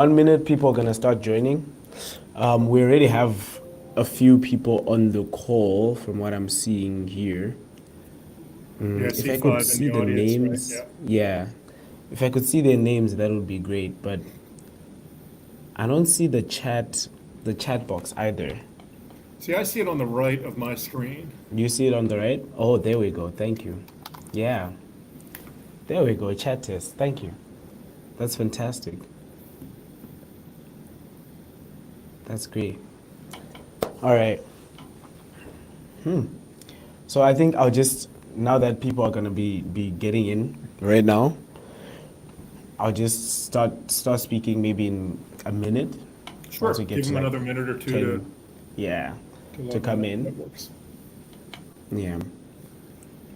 1 minute, people are gonna start joining. We already have a few people on the call from what I'm seeing here. Yeah, I If see I could 5 in see the the audience, right? names, Yeah. yeah. If I could see their names, that would be great. But I don't see the chat box either. See, I see it on the right of my screen. Do you see it on the right? Oh, there we go. Thank you. Yeah, there we go. Chat test. Thank you. That's fantastic. That's great. All right. So I think I'll just now that people are gonna be getting in right now, I'll just start speaking maybe in a minute once we Sure, get give to them like another minute or two 10, yeah, to to log come on. in. That works. Yeah.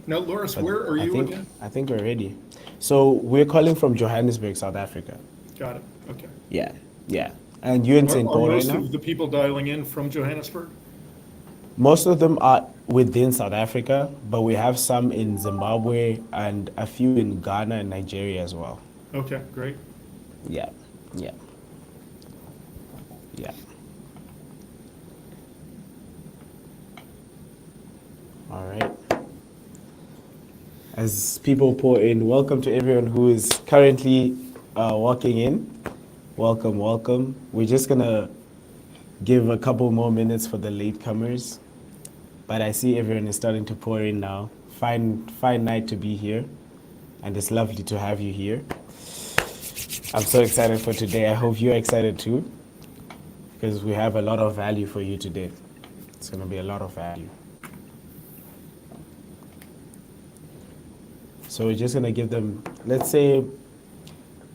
Now, Loris, But where are I you think again? I think we're ready. So we're calling from Johannesburg, South Africa. Got it. Okay. Yeah, yeah. And you're in Are, St. are Paul right most now? of the people dialing in from Johannesburg? Most of them are within South Africa, but we have some in Zimbabwe and a few in Ghana and Nigeria as well. Okay, great. Yeah, yeah, yeah. All right. As people pour in, welcome to everyone who is currently walking in. Welcome, welcome. We're just gonna give a couple more minutes for the latecomers, but I see everyone is starting to pour in now. Fine night to be here, and it's lovely to have you here. I'm so excited for today. I hope you're excited too, because we have a lot of value for you today. It's gonna be a lot of value. So we're just gonna give them, let's say,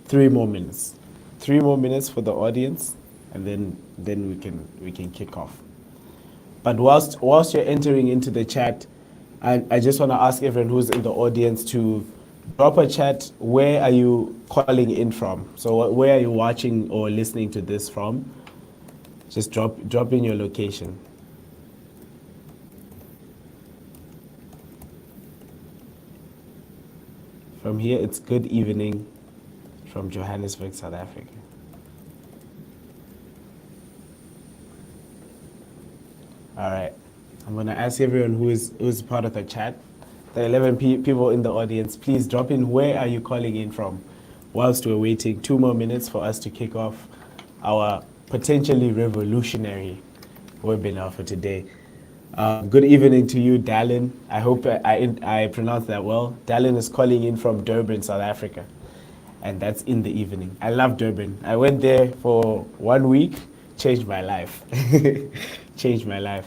3 more minutes. 3 more minutes for the audience, and then we can kick off. But whilst you're entering into the chat, I just want to ask everyone who's in the audience to drop a chat. Where are you calling in from? So where are you watching or listening to this from? Just drop in your location. From here, it's good evening from Johannesburg, South Africa. All right. I'm going to ask everyone who's part of the chat, the 11 people in the audience, please drop in where are you calling in from whilst we're waiting 2 more minutes for us to kick off our potentially revolutionary webinar for today. Good evening to you, Dallin. I hope I pronounced that well. Dallin is calling in from Durban, South Africa, and that's in the evening. I love Durban. I went there for 1 week, changed my life. Changed my life.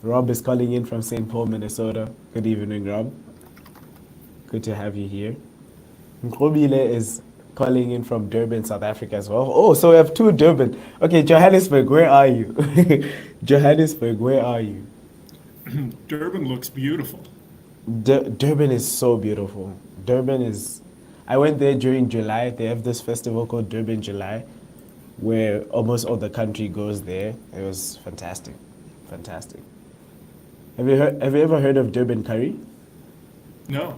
Rob is calling in from St. Paul, Minnesota. Good evening, Rob. Good to have you here. Nkobile is calling in from Durban, South Africa as well. Oh, so we have two Durban. Okay, Johannesburg, where are you? Johannesburg, where are you? Durban looks beautiful. Durban is so beautiful. Durban is. I went there during July. They have this festival called Durban July, where almost all the country goes there. It was fantastic, fantastic. Have you ever heard of Durban curry? No.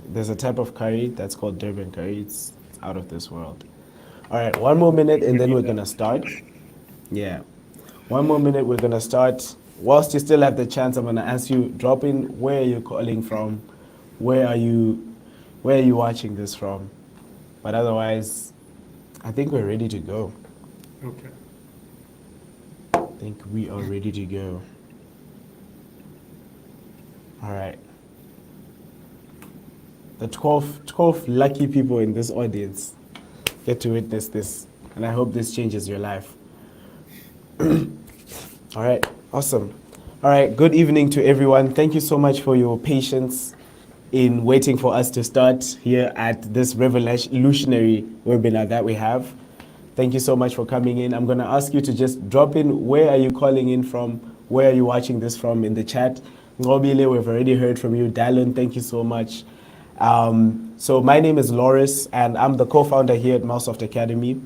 There's a type of curry that's called Durban curry. It's out of this world. All right, 1 more minute I'm and gonna then eat we're that. gonna start. Yeah, 1 more minute. We're gonna start. Whilst you still have the chance, I'm gonna ask you drop in where you're calling from, where are you, where are you watching this from? But otherwise, I think we're ready to go. Okay. I think we are ready to go. All right. The 12 lucky people in this audience get to witness this, and I hope this changes your life. All right, awesome. All right, good evening to everyone. Thank you so much for your patience in waiting for us to start here at this revolutionary webinar that we have. Thank you so much for coming in. I'm going to ask you to just drop in where are you calling in from, where are you watching this from in the chat. Ngobile, we've already heard from you. Dallin, thank you so much. So my name is Loris, and I'm the co-founder here at Mousesoft Academy.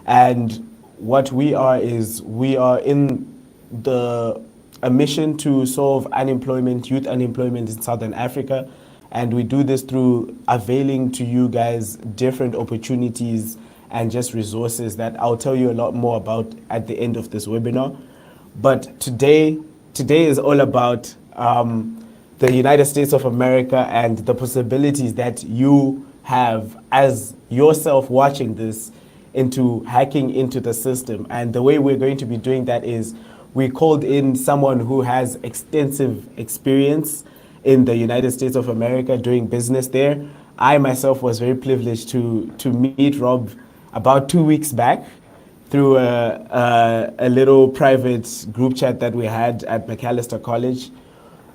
And what we are is we are in a mission to solve unemployment, youth unemployment in Southern Africa. And we do this through availing to you guys different opportunities and just resources that I'll tell you a lot more about at the end of this webinar. But today is all about the United States of America and the possibilities that you have as yourself watching this into hacking into the system. And the way we're going to be doing that is we called in someone who has extensive experience in the United States of America doing business there. I myself was very privileged to meet Rob about 2 weeks back through a little private group chat that we had at McAllister College.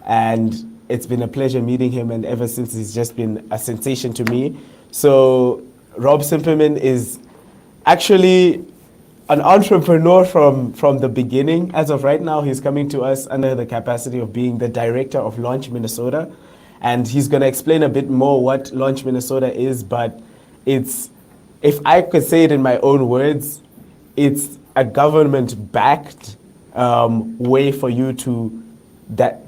And it's been a pleasure meeting him, and ever since he's just been a sensation to me. So Rob Cimperman is actually an entrepreneur from the beginning. As of right now, he's coming to us under the capacity of being the director of Launch Minnesota. And he's going to explain a bit more what Launch Minnesota is, but it's, if I could say it in my own words, it's a government-backed way for you to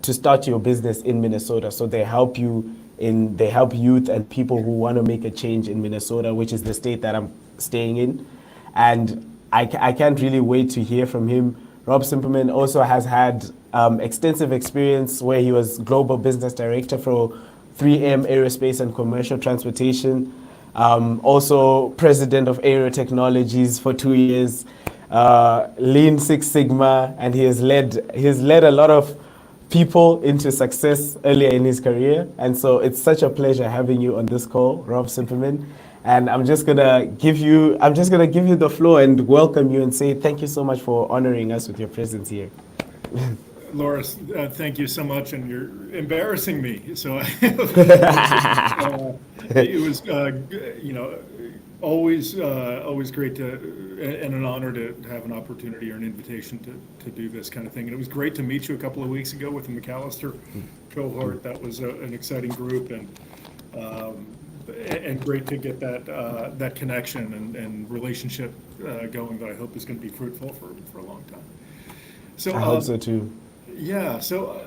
start your business in Minnesota. So they help youth and people who want to make a change in Minnesota, which is the state that I'm staying in. And I can't really wait to hear from him. Rob Cimperman also has had extensive experience where he was global business director for 3M Aerospace and Commercial Transportation. Also president of Aero Technologies for 2 years, Lean Six Sigma, and he has led a lot of people into success earlier in his career. And so it's such a pleasure having you on this call, Rob Cimperman. And I'm just gonna give you the floor and welcome you and say thank you so much for honoring us with your presence here. Loris, thank you so much, and you're embarrassing me. So it was, always great to, and an honor to have an opportunity or an invitation to do this kind of thing. And it was great to meet you a couple of weeks ago with the McAllister cohort. That was an exciting group, and great to get that connection and relationship going that I hope is going to be fruitful for a long time. So I hope so too. Yeah, so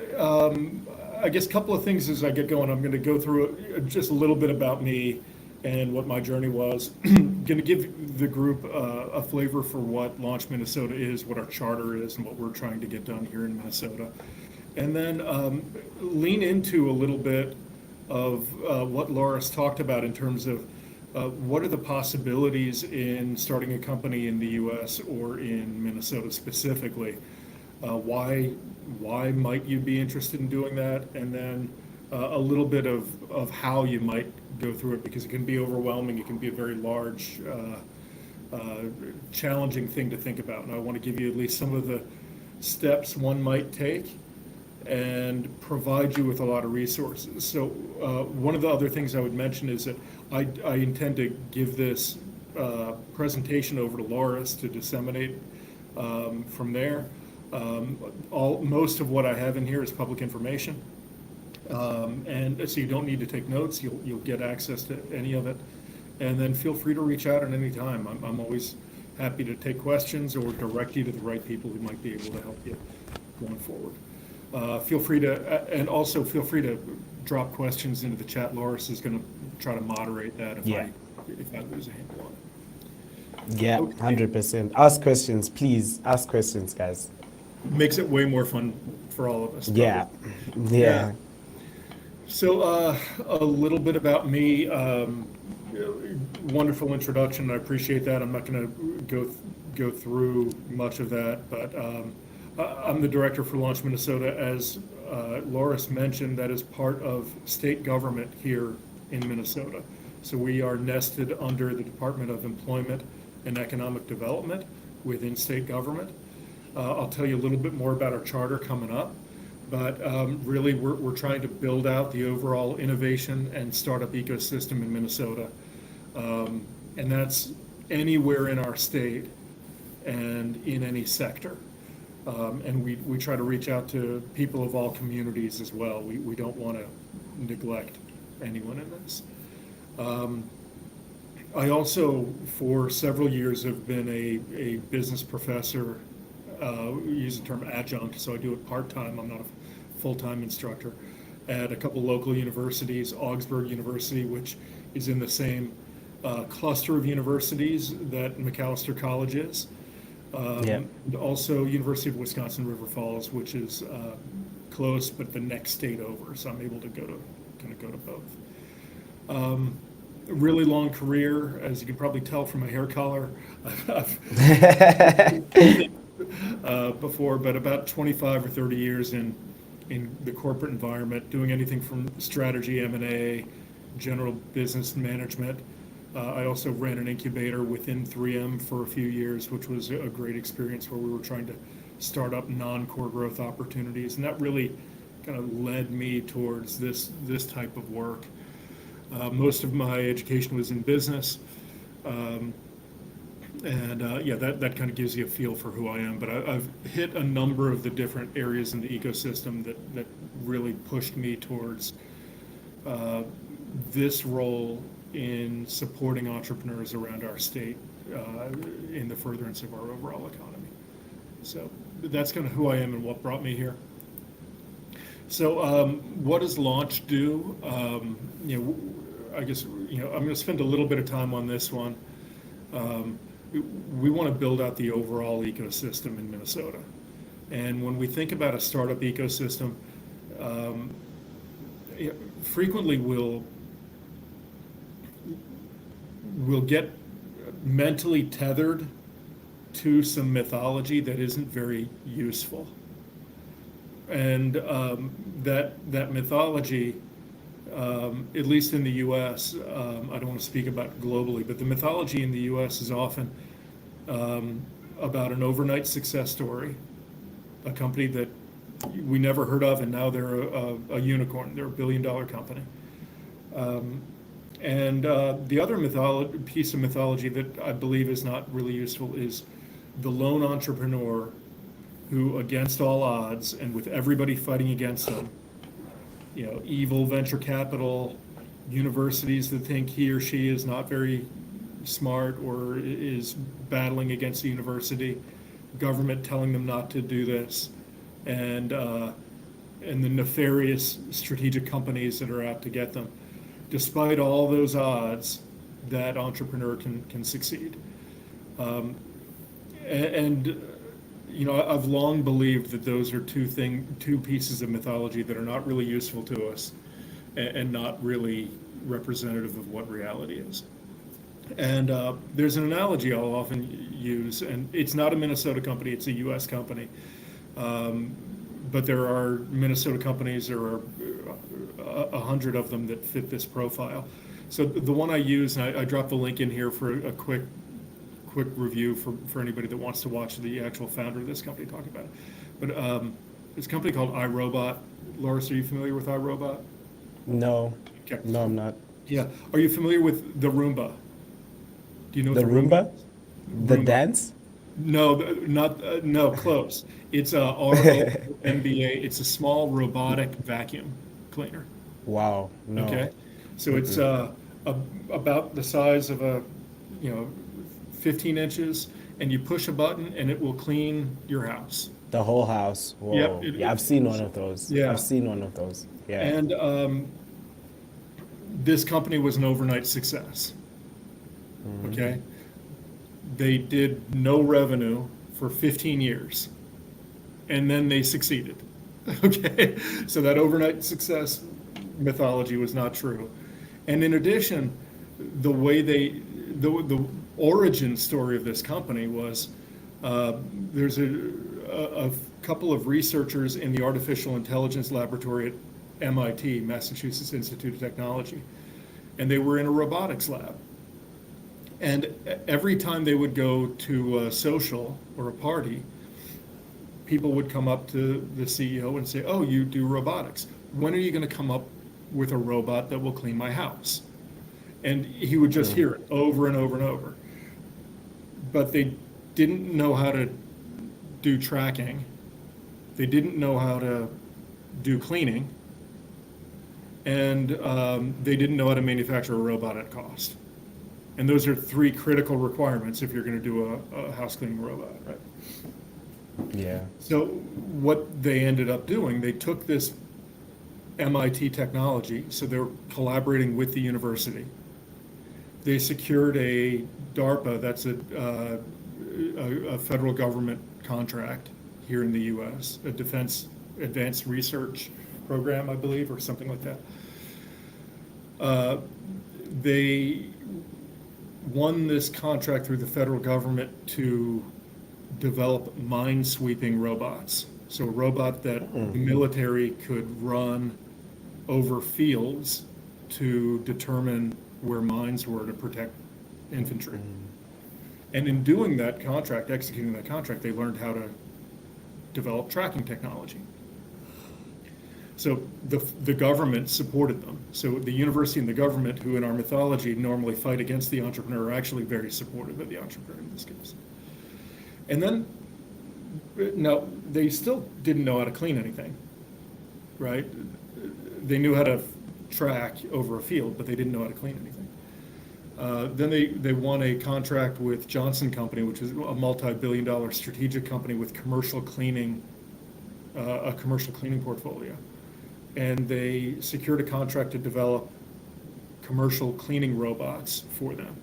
I guess a couple of things as I get going. I'm going to go through just a little bit about me and what my journey was. Going to give the group a flavor for what Launch Minnesota is, what our charter is, and what we're trying to get done here in Minnesota. And then lean into a little bit of what Loris talked about in terms of what are the possibilities in starting a company in the U.S. or in Minnesota specifically. Why might you be interested in doing that? And then a little bit of how you might go through it, because it can be overwhelming. It can be a very large, challenging thing to think about. And I want to give you at least some of the steps one might take and provide you with a lot of resources. So one of the other things I would mention is that I intend to give this presentation over to Loris to disseminate from there. Most of what I have in here is public information, and so you don't need to take notes. You'll get access to any of it, and then feel free to reach out at any time. I'm always happy to take questions or direct you to the right people who might be able to help you going forward. Feel free to drop questions into the chat. Loris is going to try to moderate that if I lose a handle on it. Yeah, Okay. 100%. Ask questions, please. Ask questions, guys. Makes it way more fun for all of us. Yeah. So a little bit about me. Wonderful introduction. I appreciate that. I'm not going to go through much of that, but I'm the director for Launch Minnesota. As Loris mentioned, that is part of state government here in Minnesota. So we are nested under the Department of Employment and Economic Development within state government. I'll tell you a little bit more about our charter coming up, but really we're trying to build out the overall innovation and startup ecosystem in Minnesota. And that's anywhere in our state and in any sector. And we try to reach out to people of all communities as well. We don't want to neglect anyone in this. I also, for several years, have been a business professor. We use the term adjunct, so I do it part-time. I'm not a full-time instructor at a couple local universities, Augsburg University, which is in the same cluster of universities that Macalester College is. Yeah. And also University of Wisconsin River Falls, which is close, but the next state over. So I'm able to kind of go to both. A really long career, as you can probably tell from my hair color. Before, but about 25 or 30 years in the corporate environment, doing anything from strategy, M&A, general business management. I also ran an incubator within 3M for a few years, which was a great experience where we were trying to start up non-core growth opportunities. And that really kind of led me towards this type of work. Most of my education was in business. Yeah, that kind of gives you a feel for who I am. But I've hit a number of the different areas in the ecosystem that really pushed me towards this role in supporting entrepreneurs around our state in the furtherance of our overall economy. So that's kind of who I am and what brought me here. So what does Launch do? I guess I'm going to spend a little bit of time on this one. We want to build out the overall ecosystem in Minnesota. And when we think about a startup ecosystem, frequently we'll get mentally tethered to some mythology that isn't very useful. And that mythology, at least in the U.S., I don't want to speak about globally, but the mythology in the U.S. is often about an overnight success story, a company that we never heard of, and now they're a unicorn. They're a billion-dollar company. And the other piece of mythology that I believe is not really useful is the lone entrepreneur who, against all odds and with everybody fighting against them, evil venture capital, universities that think he or she is not very smart or is battling against the university, government telling them not to do this, and the nefarious strategic companies that are out to get them. Despite all those odds, that entrepreneur can succeed. I've long believed that those are two pieces of mythology that are not really useful to us and not really representative of what reality is. And there's an analogy I'll often use, and it's not a Minnesota company, it's a U.S. company. But there are Minnesota companies, there are 100 of them that fit this profile. So the one I use, and I dropped the link in here for a quick review for anybody that wants to watch the actual founder of this company talk about it. But it's a company called iRobot. Loris, are you familiar with iRobot? No. Okay. No, I'm not. Yeah. Are you familiar with the Roomba? Do you know The what Roomba? The Roomba. dance? No, no, close. It's a ROMBA. It's a small robotic vacuum cleaner. Wow. No. Okay. So it's about the size of 15 inches, and you push a button and it will clean your house. The whole house. Whoa. Yep, Yeah, I've seen one of those. Yeah. I've seen one of those. Yeah. And this company was an overnight success. Okay. They did no revenue for 15 years, and then they succeeded. Okay. So that overnight success mythology was not true. And in addition, the way the origin story of this company was there's a couple of researchers in the artificial intelligence laboratory at MIT, Massachusetts Institute of Technology, and they were in a robotics lab. And every time they would go to a social or a party, people would come up to the CEO and say, "Oh, you do robotics. When are you going to come up with a robot that will clean my house?" And he would just hear it over and over and over. But they didn't know how to do tracking. They didn't know how to do cleaning. And they didn't know how to manufacture a robot at cost. And those are three critical requirements if you're going to do a house cleaning robot, right? Yeah. So what they ended up doing, they took this MIT technology, so they were collaborating with the university. they secured a DARPA, that's a federal government contract here in the U.S., a Defense Advanced Research Program, I believe, or something like that. They won this contract through the federal government to develop mine-sweeping robots. So a robot that the military could run over fields to determine where mines were to protect infantry. And in doing that contract, executing that contract, they learned how to develop tracking technology. So the government supported them. So the university and the government, who in our mythology normally fight against the entrepreneur, are actually very supportive of the entrepreneur in this case. And then, now, they still didn't know how to clean anything, right? They knew how to track over a field, but they didn't know how to clean anything. Then they won a contract with Johnson Company, which is a multi-billion-dollar strategic company with commercial cleaning, a commercial cleaning portfolio. And they secured a contract to develop commercial cleaning robots for them.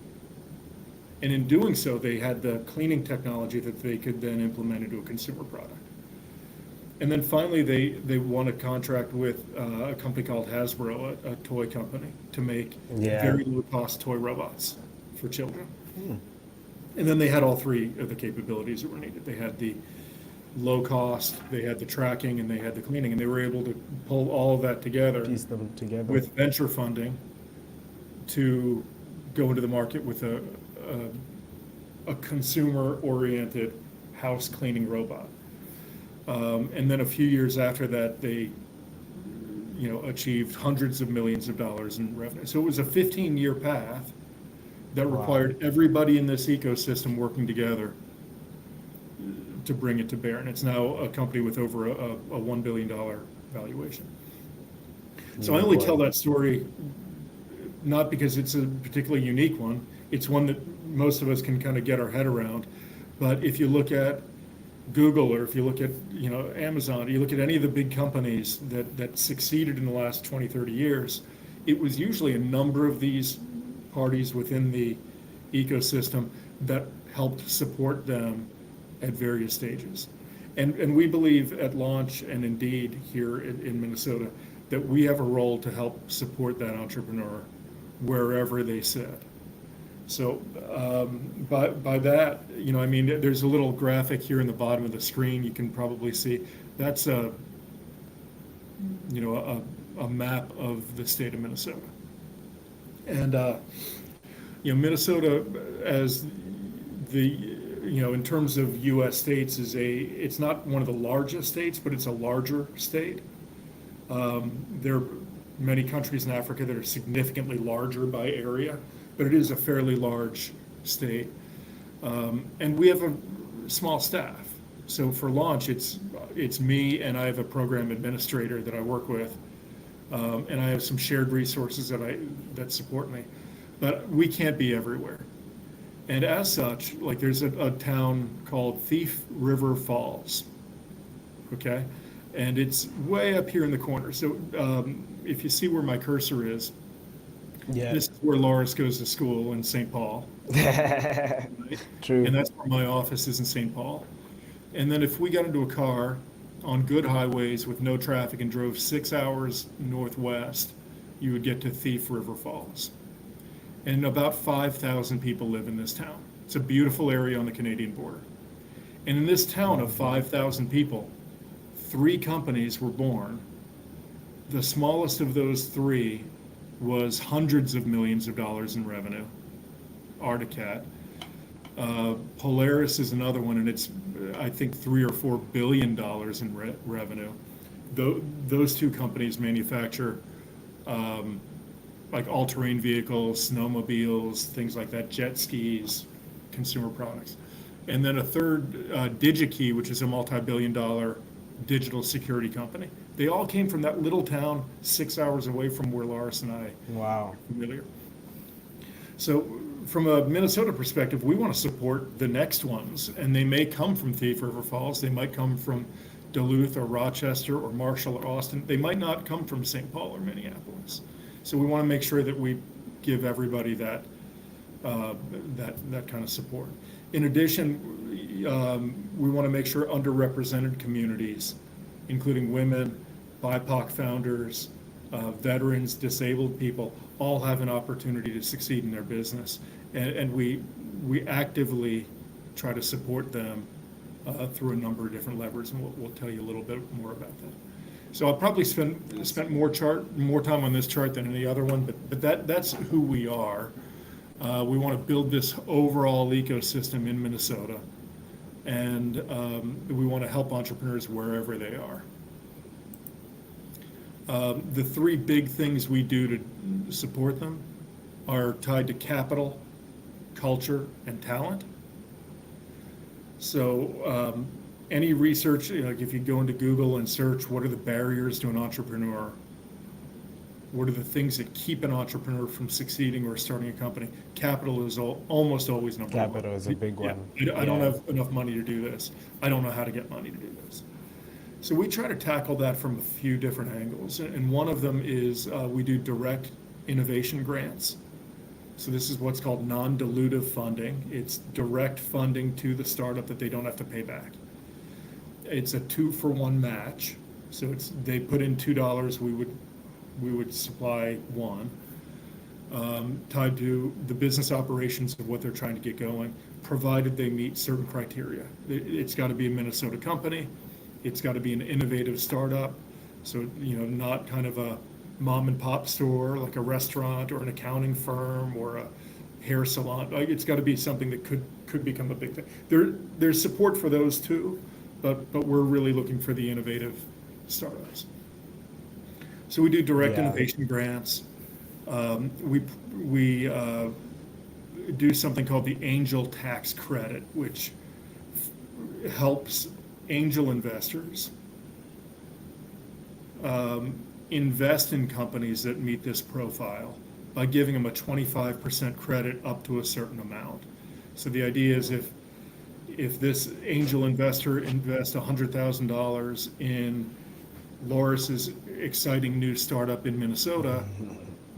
And in doing so, they had the cleaning technology that they could then implement into a consumer product. And then finally, they won a contract with a company called Hasbro, a toy company, to make very low-cost toy robots for children. And then they had all three of the capabilities that were needed. They had the low cost, they had the tracking, and they had the cleaning. And they were able to pull all of that together, piece them together with venture funding to go into the market with a consumer-oriented house cleaning robot. And then a few years after that, they, achieved hundreds of millions of dollars in revenue. So it was a 15-year path that required everybody in this ecosystem working together to bring it to bear. And it's now a company with over a $1 billion valuation. So I only tell that story not because it's a particularly unique one. It's one that most of us can kind of get our head around. But if you look at Google, or if you look at Amazon, you look at any of the big companies that succeeded in the last 20, 30 years, it was usually a number of these parties within the ecosystem that helped support them at various stages. And we believe at Launch, and indeed here in Minnesota, that we have a role to help support that entrepreneur wherever they sit. So by that, there's a little graphic here in the bottom of the screen. You can probably see that's a map of the state of Minnesota. And Minnesota, as the in terms of U.S. states, it's not one of the largest states, but it's a larger state. There are many countries in Africa that are significantly larger by area, but it is a fairly large state. And we have a small staff. So for Launch, it's me, and I have a program administrator that I work with, and I have some shared resources that support me. But we can't be everywhere. And as such, like there's a town called Thief River Falls, okay? And it's way up here in the corner. So if you see where my cursor is, this is where Loris goes to school in St. Paul. Right? True. And that's where my office is in St. Paul. And then if we got into a car on good highways with no traffic and drove 6 hours northwest, you would get to Thief River Falls. And about 5,000 people live in this town. It's a beautiful area on the Canadian border. And in this town of 5,000 people, 3 companies were born. The smallest of those 3 was hundreds of millions of dollars in revenue, Articat. Polaris is another one, and it's, I think, $3 or $4 billion in revenue. Those 2 companies manufacture like all-terrain vehicles, snowmobiles, things like that, jet skis, consumer products. And then a third, DigiKey, which is a multi-billion-dollar digital security company. They all came from that little town 6 hours away from where Loris and I are familiar. So from a Minnesota perspective, we want to support the next ones, and they may come from Thief River Falls. They might come from Duluth or Rochester or Marshall or Austin. They might not come from St. Paul or Minneapolis. So we want to make sure that we give everybody that that kind of support. In addition, we want to make sure underrepresented communities, including women, BIPOC founders, veterans, disabled people, all have an opportunity to succeed in their business. And we actively try to support them through a number of different levers, and we'll tell you a little bit more about that. So I'll probably spent more time on this chart than any other one, but that's who we are. We want to build this overall ecosystem in Minnesota, and we want to help entrepreneurs wherever they are. The three big things we do to support them are tied to capital, culture, and talent. So any research, like if you go into Google and search what are the barriers to an entrepreneur, what are the things that keep an entrepreneur from succeeding or starting a company, capital is almost always number one. Capital is a big one. I don't have enough money to do this. I don't know how to get money to do this. So we try to tackle that from a few different angles. And one of them is we do direct innovation grants. So this is what's called non-dilutive funding. It's direct funding to the startup that they don't have to pay back. It's a 2-for-1 match. So they put in $2, we would supply one, tied to the business operations of what they're trying to get going, provided they meet certain criteria. It's got to be a Minnesota company. It's got to be an innovative startup. So, not kind of a mom and pop store like a restaurant or an accounting firm or a hair salon. It's got to be something that could become a big thing. There's support for those too, but we're really looking for the innovative startups. So we do direct innovation grants. We do something called the Angel Tax Credit, which helps angel investors invest in companies that meet this profile by giving them a 25% credit up to a certain amount. So the idea is if this angel investor invests $100,000 in Loris's exciting new startup in Minnesota,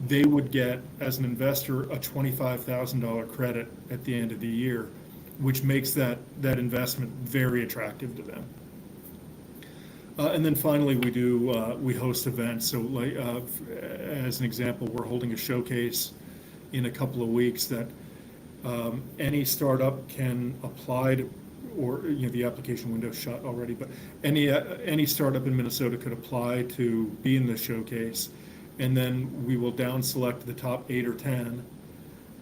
they would get, as an investor, a $25,000 credit at the end of the year, which makes that investment very attractive to them. And then finally, we host events. So, like, as an example, we're holding a showcase in a couple of weeks that any startup can apply to, or the application window's shut already, but any startup in Minnesota could apply to be in the showcase, and then we will down select the top 8 or 10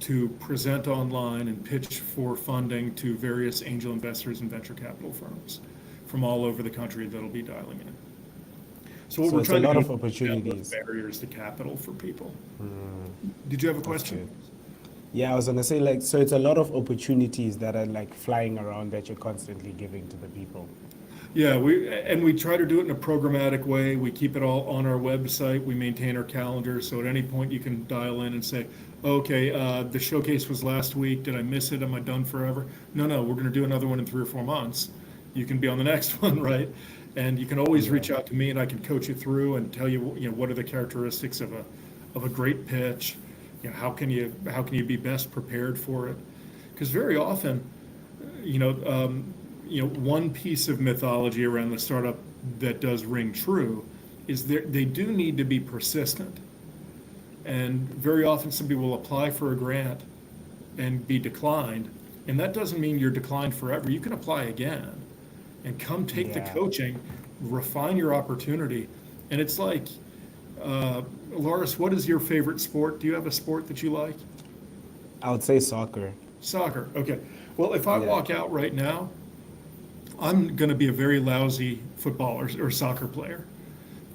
to present online and pitch for funding to various angel investors and venture capital firms from all over the country that'll be dialing in. So what we're trying to do is opportunities, barriers to capital for people. Did you have a question? Yeah, I was gonna say, like, so it's a lot of opportunities that are like flying around that you're constantly giving to the people. Yeah, we try to do it in a programmatic way. We keep it all on our website. We maintain our calendar, so at any point you can dial in and say, okay, the showcase was last week. Did I miss it? Am I done forever? No, we're going to do another one in 3 or 4 months. You can be on the next one, right? And you can always reach out to me, and I can coach you through and tell you, what are the characteristics of a great pitch. How can you be best prepared for it? Because very often, one piece of mythology around the startup that does ring true is they do need to be persistent. And very often somebody will apply for a grant and be declined, and that doesn't mean you're declined forever. You can apply again and come take the coaching, refine your opportunity. And it's like, Loris, what is your favorite sport? Do you have a sport that you like? I would say soccer. Soccer, okay. Well, if I walk out right now, I'm going to be a very lousy football or soccer player.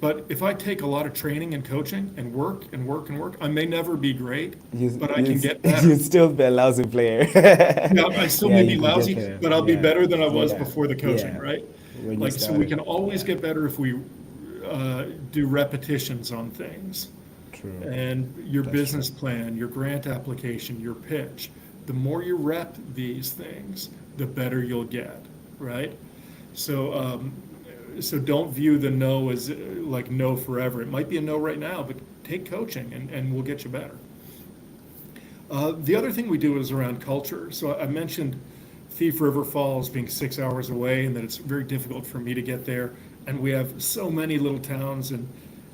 But if I take a lot of training and coaching and work, I may never be great, but I can get better. You'd still be a lousy player. Yeah, I still may be lousy, but I'll be better than I was before the coaching, right? So we can always get better if we do repetitions on things. True. And your business plan, your grant application, your pitch. The more you rep these things, the better you'll get, right? So don't view the no as like no forever. It might be a no right now, but take coaching and we'll get you better. The other thing we do is around culture. So I mentioned Thief River Falls being 6 hours away and that it's very difficult for me to get there. And we have so many little towns and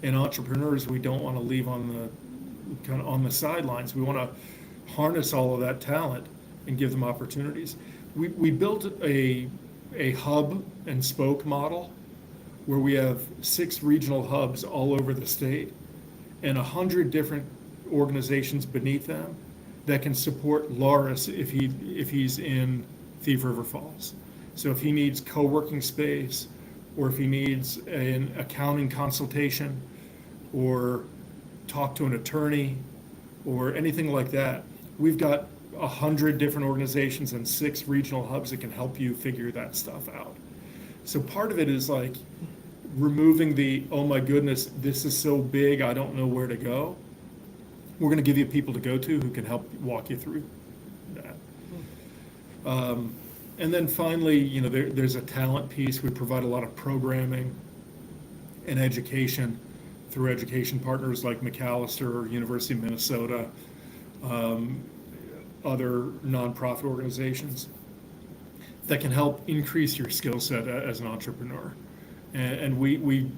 entrepreneurs we don't want to leave on the kind of on the sidelines. We want to harness all of that talent and give them opportunities. We built a hub and spoke model where we have 6 regional hubs all over the state and 100 different organizations beneath them that can support Loris if he's in Thief River Falls. So if he needs co-working space, or if he needs an accounting consultation, or talk to an attorney, or anything like that, we've got 100 different organizations and 6 regional hubs that can help you figure that stuff out. So part of it is like removing the, oh my goodness, this is so big, I don't know where to go. We're going to give you people to go to who can help walk you through that. And then finally, you know, there's a talent piece. We provide a lot of programming and education through education partners like McAllister, University of Minnesota, other nonprofit organizations that can help increase your skill set as an entrepreneur. And we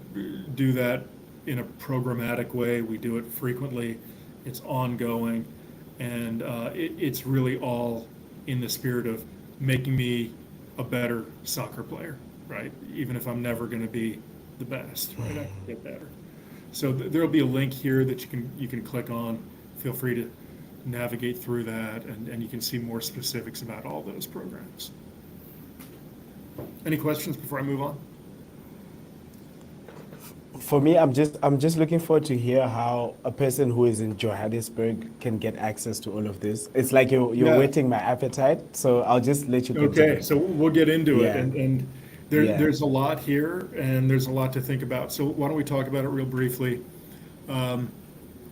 do that in a programmatic way. We do it frequently. It's ongoing, and it's really all in the spirit of making me a better soccer player, right? Even if I'm never going to be the best, right? I can get better. So there'll be a link here that you can click on. Feel free to navigate through that, and you can see more specifics about all those programs. Any questions before I move on? For me, I'm just looking forward to hear how a person who is in Johannesburg can get access to all of this. It's like you're Yeah. whetting my appetite, so I'll just let you Okay, continue. so we'll get into it, Yeah. and Yeah. there's a lot here, and there's a lot to think about. So why don't we talk about it real briefly?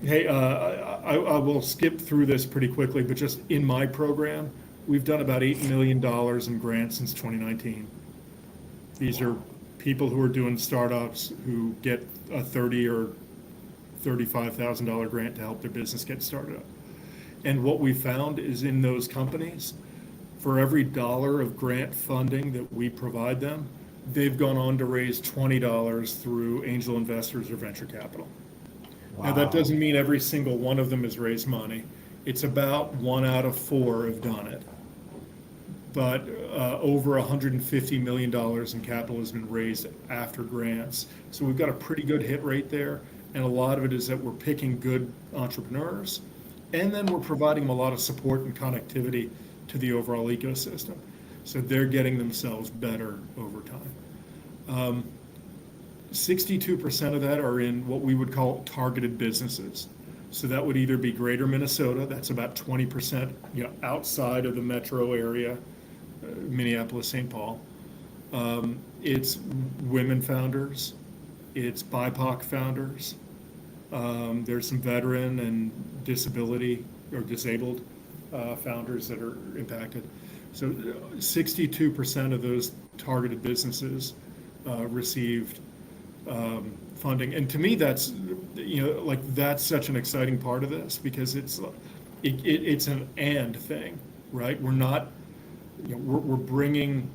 Hey, I will skip through this pretty quickly, but just in my program, we've done about $8 million in grants since 2019. These are people who are doing startups who get a $30,000 or $35,000 grant to help their business get started up. And what we found is in those companies, for every dollar of grant funding that we provide them, they've gone on to raise $20 through angel investors or venture capital. Now, that doesn't mean every single one of them has raised money. It's about 1 out of 4 have done it. But over $150 million in capital has been raised after grants. So we've got a pretty good hit rate there. And a lot of it is that we're picking good entrepreneurs, and then we're providing them a lot of support and connectivity to the overall ecosystem. So they're getting themselves better over time. 62% of that are in what we would call targeted businesses. So that would either be Greater Minnesota, that's about 20%, outside of the metro area, Minneapolis, St. Paul. It's women founders, it's BIPOC founders. There's some veteran and disability or disabled founders that are impacted. So 62% of those targeted businesses received funding, and to me that's that's such an exciting part of this, because it's an and thing, right? We're not we're bringing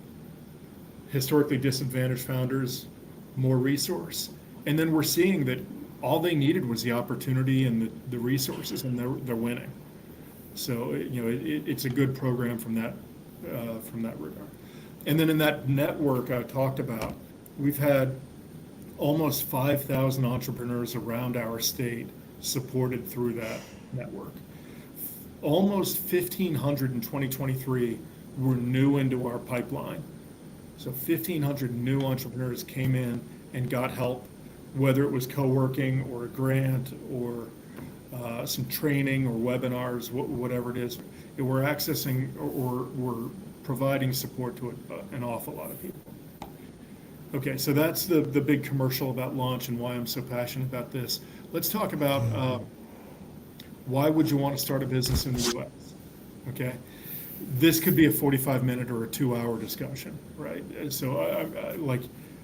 historically disadvantaged founders more resource, and then we're seeing that all they needed was the opportunity and the resources, and they're winning. So it's a good program from that regard. And then in that network I talked about, we've had almost 5,000 entrepreneurs around our state supported through that network. Almost 1,500 in 2023 were new into our pipeline. So 1,500 new entrepreneurs came in and got help, whether it was co-working or a grant or some training or webinars, whatever it is. We're accessing or we're providing support to an awful lot of people. Okay, so that's the big commercial about launch and why I'm so passionate about this. Let's talk about why would you want to start a business in the U.S., okay? This could be a 45-minute or a 2-hour discussion, right? So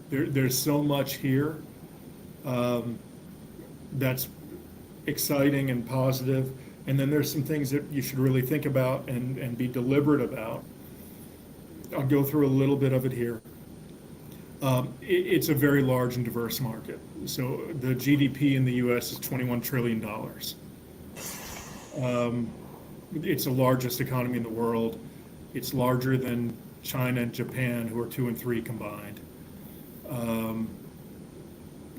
there's so much here that's exciting and positive, And then there's some things that you should really think about and be deliberate about. I'll go through a little bit of it here. It's a very large and diverse market. So the GDP in the US is $21 trillion. It's the largest economy in the world. It's larger than China and Japan, who are 2 and 3 combined.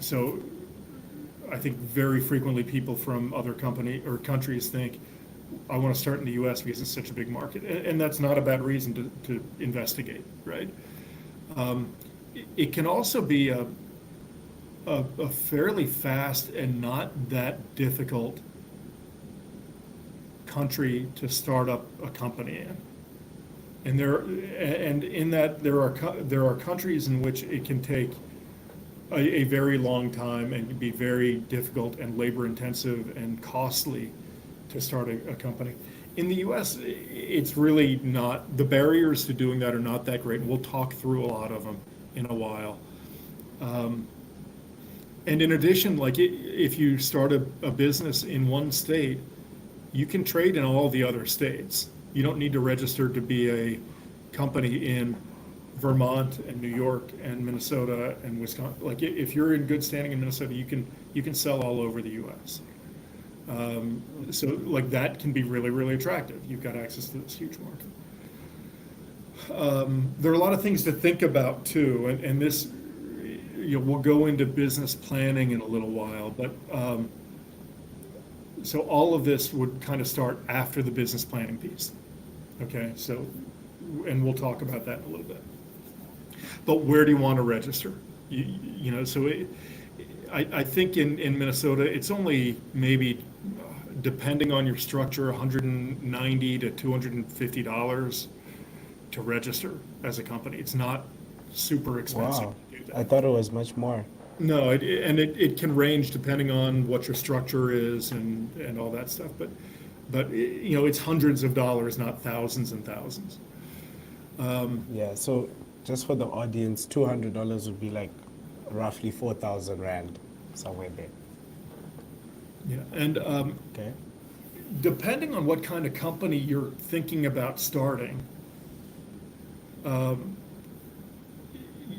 So I think very frequently people from other countries think, I want to start in the US because it's such a big market. And that's not a bad reason to investigate, right? It can also be a fairly fast and not that difficult country to start up a company in. And in that there are countries in which it can take a very long time and be very difficult and labor intensive and costly to start a company. In the US, it's really not, the barriers to doing that are not that great. And we'll talk through a lot of them in a while. And in addition, like if you start a business in one state, you can trade in all the other states. You don't need to register to be a company in Vermont and New York and Minnesota and Wisconsin. Like if you're in good standing in Minnesota, you can sell all over the US. So like that can be really, really attractive. You've got access to this huge market. There are a lot of things to think about too, and this, we'll go into business planning in a little while, but so all of this would kind of start after the business planning piece. Okay, so, and we'll talk about that in a little bit. But where do you want to register? I think in Minnesota, it's only maybe, depending on your structure, $190 to $250 to register as a company. It's not super expensive Wow, to do that. I thought it was much more. No, it can range depending on what your structure is and all that stuff. But it's hundreds of dollars, not thousands and thousands. Yeah, so just for the audience, $200 would be like roughly 4,000 Rand, somewhere there. Yeah, and Okay. depending on what kind of company you're thinking about starting,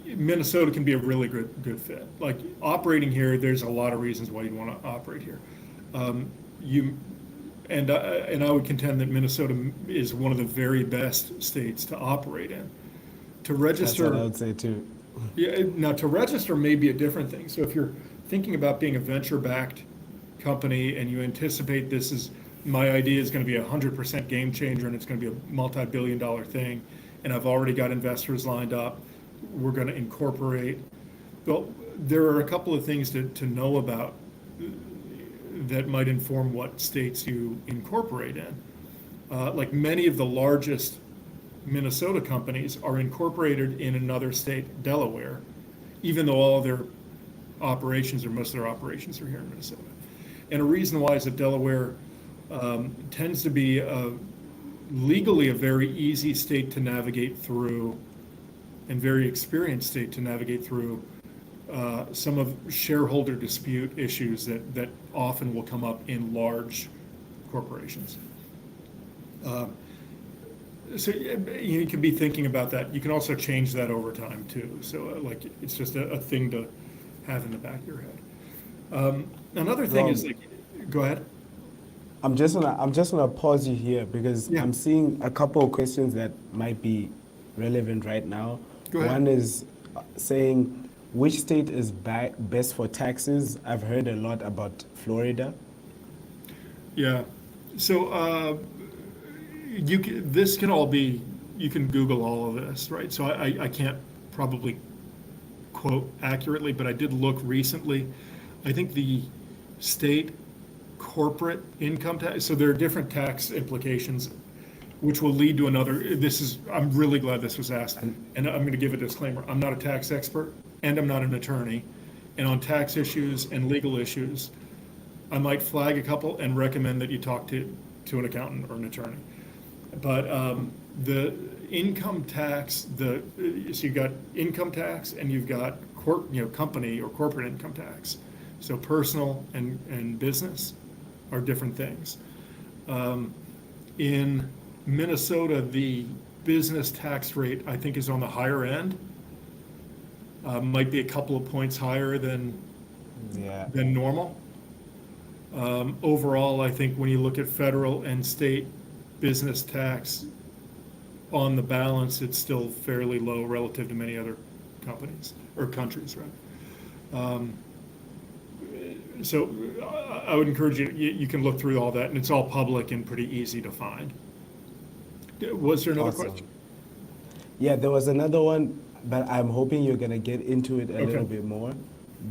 Minnesota can be a really good fit. Like operating here, there's a lot of reasons why you'd want to operate here. And I would contend that Minnesota is one of the very best states to operate in. To register, That's what I would say too. yeah. Now to register may be a different thing. So if you're thinking about being a venture-backed company and you anticipate my idea is going to be 100% game changer and it's going to be a multi-billion-dollar thing, and I've already got investors lined up, we're going to incorporate. Well, there are a couple of things to know about that might inform what states you incorporate in. Like many of the largest Minnesota companies are incorporated in another state, Delaware, even though all of their operations or most of their operations are here in Minnesota. And a reason why is that Delaware tends to be legally a very easy state to navigate through and very experienced state to navigate through some of shareholder dispute issues that often will come up in large corporations. So you can be thinking about that. You can also change that over time too. So like it's just a thing to have in the back of your head. Another thing is like, go ahead. I'm just gonna pause you here because Yeah. I'm seeing a couple of questions that might be relevant right now. Go ahead. One is saying, which state is best for taxes? I've heard a lot about Florida. Yeah. So this can all be, you can Google all of this, right? So I can't probably quote accurately, but I did look recently. I think the state corporate income tax, so there are different tax implications, which will lead to another, I'm really glad this was asked. And I'm going to give a disclaimer. I'm not a tax expert and I'm not an attorney. And on tax issues and legal issues, I might flag a couple and recommend that you talk to an accountant or an attorney. But the income tax, so you've got income tax and you've got company or corporate income tax. So personal and business are different things. In Minnesota, the business tax rate, I think, is on the higher end. Might be a couple of points higher Yeah. than normal. Overall, I think when you look at federal and state business tax, on the balance, it's still fairly low relative to many other companies, or countries, right? So I would encourage you can look through all that, and it's all public and pretty easy to find. Was there another Awesome. question? Yeah, there was another one, but I'm hoping you're gonna get into it a Okay. little bit more.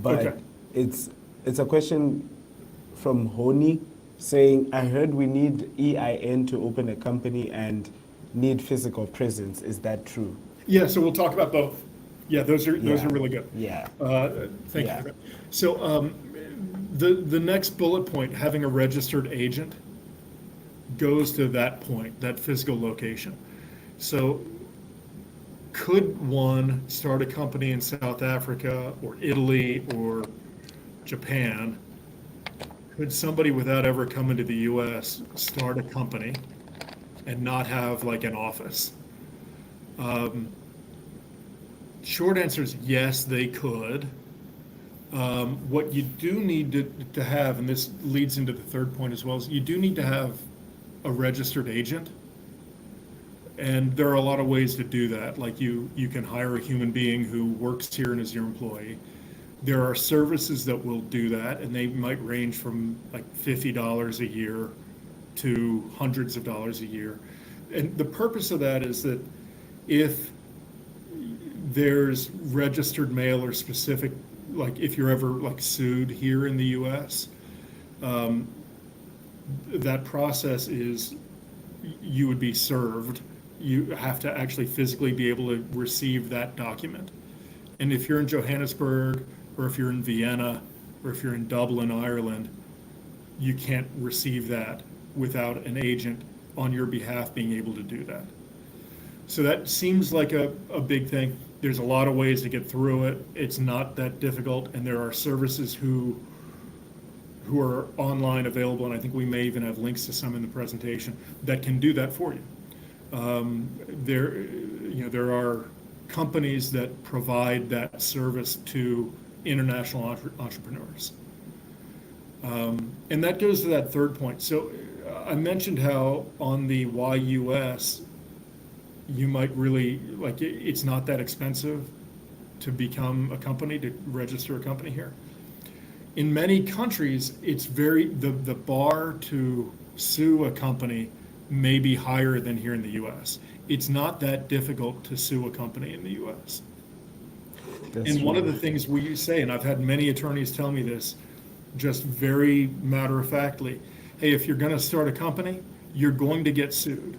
But Okay. it's a question from Honi saying, I heard we need EIN to open a company and need physical presence. Is that true? Yeah, so we'll talk about both. Yeah, those are Yeah. really good. Yeah. Thank you Yeah. for that. So the next bullet point, having a registered agent, goes to that point, that physical location. So could one start a company in South Africa or Italy or Japan? Could somebody, without ever coming to the US, start a company and not have like an office? Short answer is yes, they could. What you do need to have, and this leads into the third point as well, is you do need to have a registered agent. And there are a lot of ways to do that. Like you can hire a human being who works here and is your employee. There are services that will do that, and they might range from like $50 a year to hundreds of dollars a year. And the purpose of that is that if there's registered mail or specific, like if you're ever like sued here in the US, that process is you would be served. You have to actually physically be able to receive that document. And if you're in Johannesburg, or if you're in Vienna, or if you're in Dublin, Ireland, you can't receive that without an agent on your behalf being able to do that. So that seems like a big thing. There's a lot of ways to get through it. It's not that difficult, and there are services who are online available, and I think we may even have links to some in the presentation that can do that for you. There are companies that provide that service to international entrepreneurs. And that goes to that third point. So I mentioned how on the YUS, you might really, like, it's not that expensive to become a company, to register a company here. In many countries, it's the bar to sue a company may be higher than here in the US. It's not that difficult to sue a company in the US. And one of the things we say, and I've had many attorneys tell me this, just very matter-of-factly, hey, if you're going to start a company, you're going to get sued.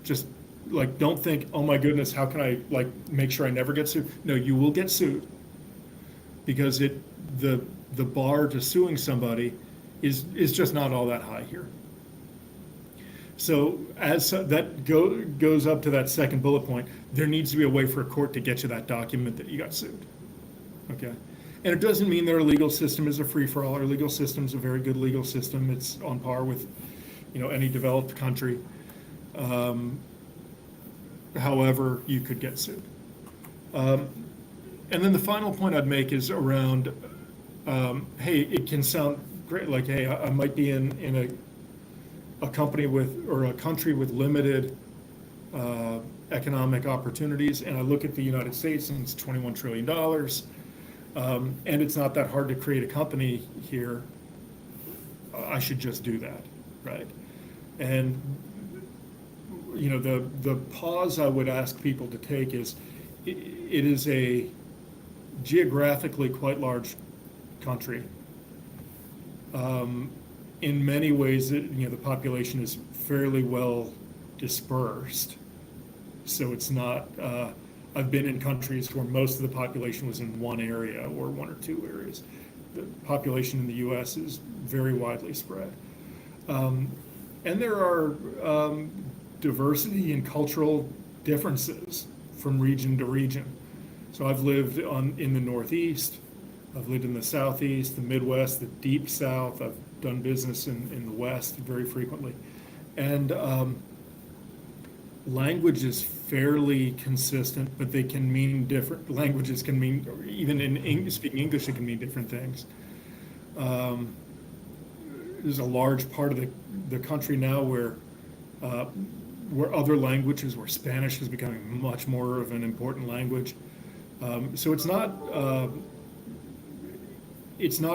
Just like, don't think, oh my goodness, how can I like make sure I never get sued? No, you will get sued, because the bar to suing somebody is just not all that high here. So as that goes up to that second bullet point, there needs to be a way for a court to get you that document that you got sued. Okay? And it doesn't mean their legal system is a free-for-all. Our legal system is a very good legal system. It's on par with, any developed country. However, you could get sued. And then the final point I'd make is around, hey, it can sound great, like, hey, I might be in a company or a country with limited economic opportunities, and I look at the United States and it's $21 trillion, and it's not that hard to create a company here. I should just do that, right? And the pause I would ask people to take is, it is a geographically quite large country. In many ways, the population is fairly well dispersed. So it's not, I've been in countries where most of the population was in one area or one or two areas. The population in the US is very widely spread. And there are diversity and cultural differences from region to region. So I've lived in the Northeast, I've lived in the Southeast, the Midwest, the Deep South. I've done business in the West very frequently. And language is fairly consistent, but they can mean different, languages can mean, even in speaking English, it can mean different things. There's a large part of the country now where other languages, where Spanish is becoming much more of an important language. So it's not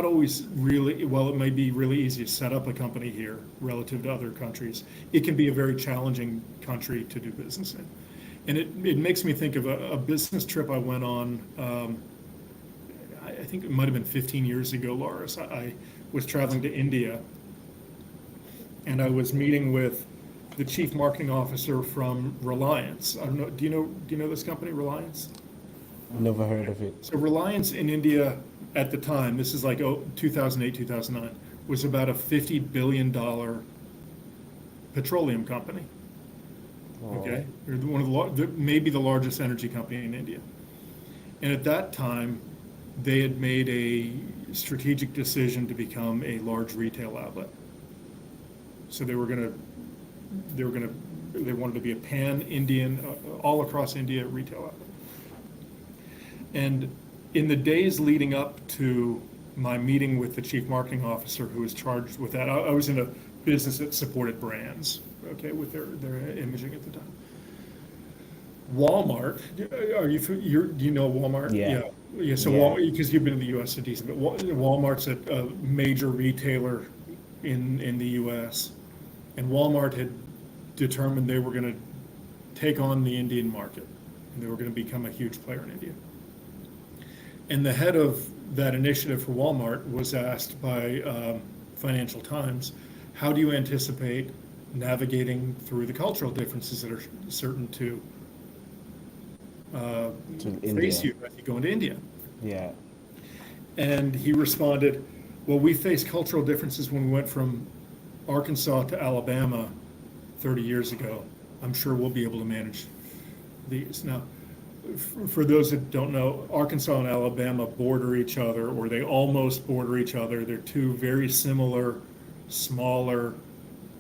always really, well, it may be really easy to set up a company here relative to other countries. It can be a very challenging country to do business in. And it makes me think of a business trip I went on, I think it might have been 15 years ago, Loris. I was traveling to India, and I was meeting with the chief marketing officer from Reliance. I don't know, do you know this company, Reliance? Never heard of it. So Reliance in India at the time, this is like 2008, 2009, was about a $50 billion petroleum company. Oh. Okay, they're one of maybe the largest energy company in India. And at that time, they had made a strategic decision to become a large retail outlet. So they wanted to be a pan-Indian, all across India retail outlet. And in the days leading up to my meeting with the chief marketing officer who was charged with that, I was in a business that supported brands, okay, with their imaging at the time. Walmart, do you know Walmart? Yeah. So Walmart, because you've been in the U.S. a decent bit. Walmart's a major retailer in the U.S., and Walmart had determined they were going to take on the Indian market, and they were going to become a huge player in India. And the head of that initiative for Walmart was asked by Financial Times, how do you anticipate navigating through the cultural differences that are certain to face you as you go into India? Yeah. And he responded, well, we faced cultural differences when we went from Arkansas to Alabama 30 years ago. I'm sure we'll be able to manage these. Now, for those that don't know, Arkansas and Alabama border each other, or they almost border each other. They're two very similar, smaller,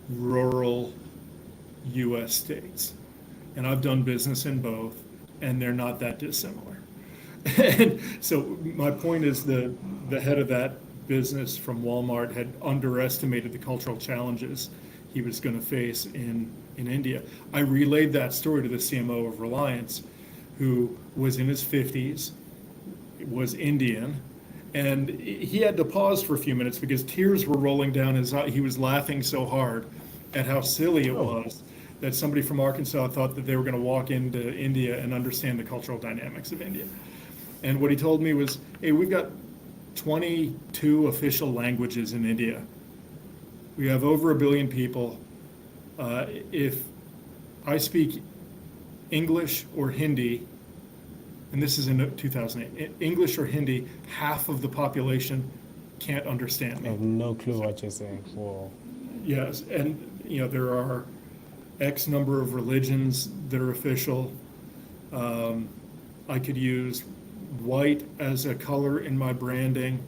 rural U.S. states. And I've done business in both, and they're not that dissimilar. And so my point is the head of that business from Walmart had underestimated the cultural challenges he was going to face in India. I relayed that story to the CMO of Reliance, who was in his 50s, was Indian, and he had to pause for a few minutes because tears were rolling down his eyes. He was laughing so hard at how silly it was that somebody from Arkansas thought that they were going to walk into India and understand the cultural dynamics of India. And what he told me was, hey, we've got 22 official languages in India. We have over 1 billion people. If I speak English or Hindi, and this is in 2008, English or Hindi, half of the population can't understand me. I have no clue what you're saying. Whoa. Yes, and there are X number of religions that are official. I could use white as a color in my branding,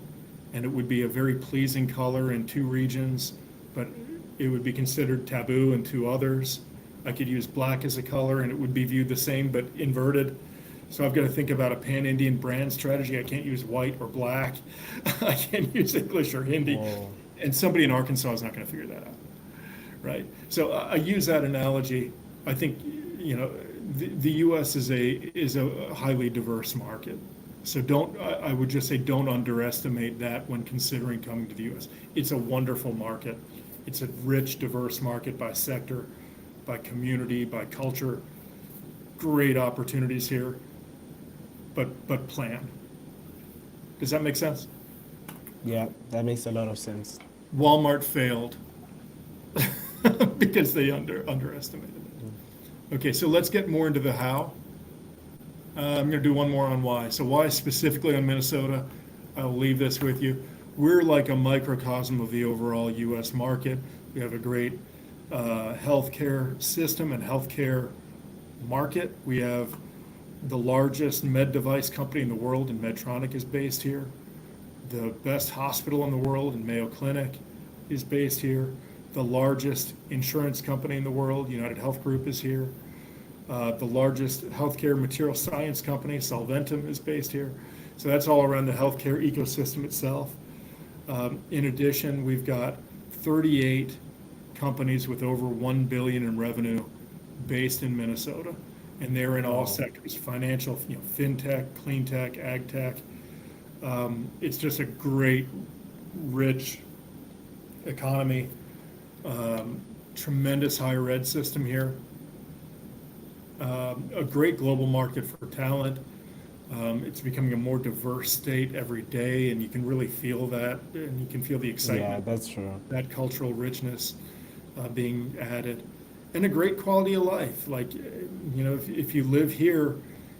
and it would be a very pleasing color in 2 regions, but it would be considered taboo in 2 others. I could use black as a color, and it would be viewed the same but inverted. So I've got to think about a pan-Indian brand strategy. I can't use white or black. I can't use English or Hindi. Whoa. And somebody in Arkansas is not going to figure that out, right? So I use that analogy. I think the U.S. is a highly diverse market. So I would just say don't underestimate that when considering coming to the U.S. It's a wonderful market. It's a rich, diverse market by sector, by community, by culture. Great opportunities here, but plan. Does that make sense? Yeah, that makes a lot of sense. Walmart failed because they underestimated it. Okay, so let's get more into the how. I'm going to do one more on why. So why specifically on Minnesota? I'll leave this with you. We're like a microcosm of the overall U.S. market. We have a great healthcare system and healthcare market. We have the largest med device company in the world, and Medtronic is based here. The best hospital in the world, in Mayo Clinic, is based here. The largest insurance company in the world, United Health Group, is here. The largest healthcare material science company, Solventum, is based here. So that's all around the healthcare ecosystem itself. In addition, we've got 38 companies with over 1 billion in revenue based in Minnesota, and they're in all sectors: financial, fintech, clean tech, ag tech. It's just a great, rich economy. Tremendous higher ed system here. A great global market for talent. It's becoming a more diverse state every day, and you can really feel that, and you can feel the excitement. Yeah, that's true. That cultural richness being added, and a great quality of life. Like, if you live here,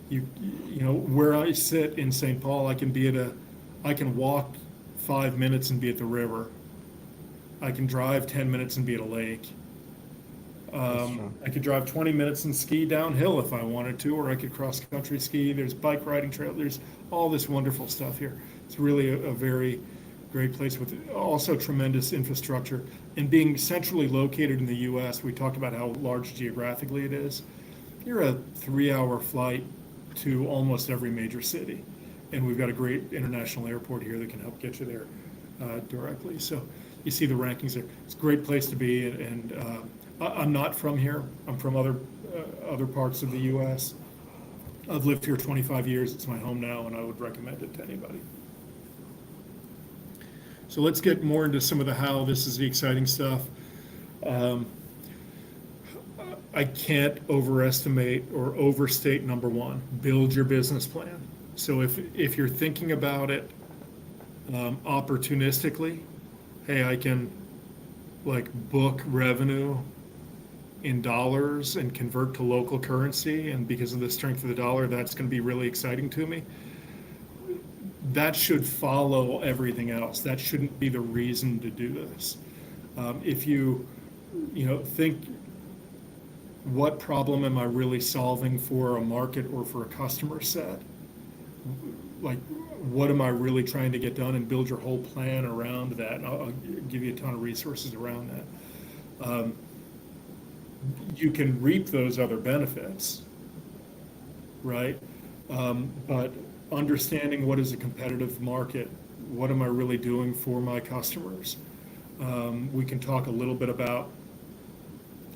where I sit in St. Paul, I can walk 5 minutes and be at the river. I can drive 10 minutes and be at a lake. I could drive 20 minutes and ski downhill if I wanted to, or I could cross-country ski. There's bike riding trail. There's all this wonderful stuff here. It's really a very great place with also tremendous infrastructure. And being centrally located in the U.S., we talked about how large geographically it is. You're a 3-hour flight to almost every major city. And we've got a great international airport here that can help get you there directly. So you see the rankings there. It's a great place to be, and I'm not from here. I'm from other parts of the U.S. I've lived here 25 years. It's my home now, and I would recommend it to anybody. So let's get more into some of the how. This is the exciting stuff. I can't overestimate or overstate number one: build your business plan. So if you're thinking about it opportunistically, hey, I can book revenue in dollars and convert to local currency, and because of the strength of the dollar, that's going to be really exciting to me. That should follow everything else. That shouldn't be the reason to do this. If you think, what problem am I really solving for a market or for a customer set? What am I really trying to get done, and build your whole plan around that. And I'll give you a ton of resources around that. You can reap those other benefits, right? But understanding what is a competitive market, what am I really doing for my customers? We can talk a little bit about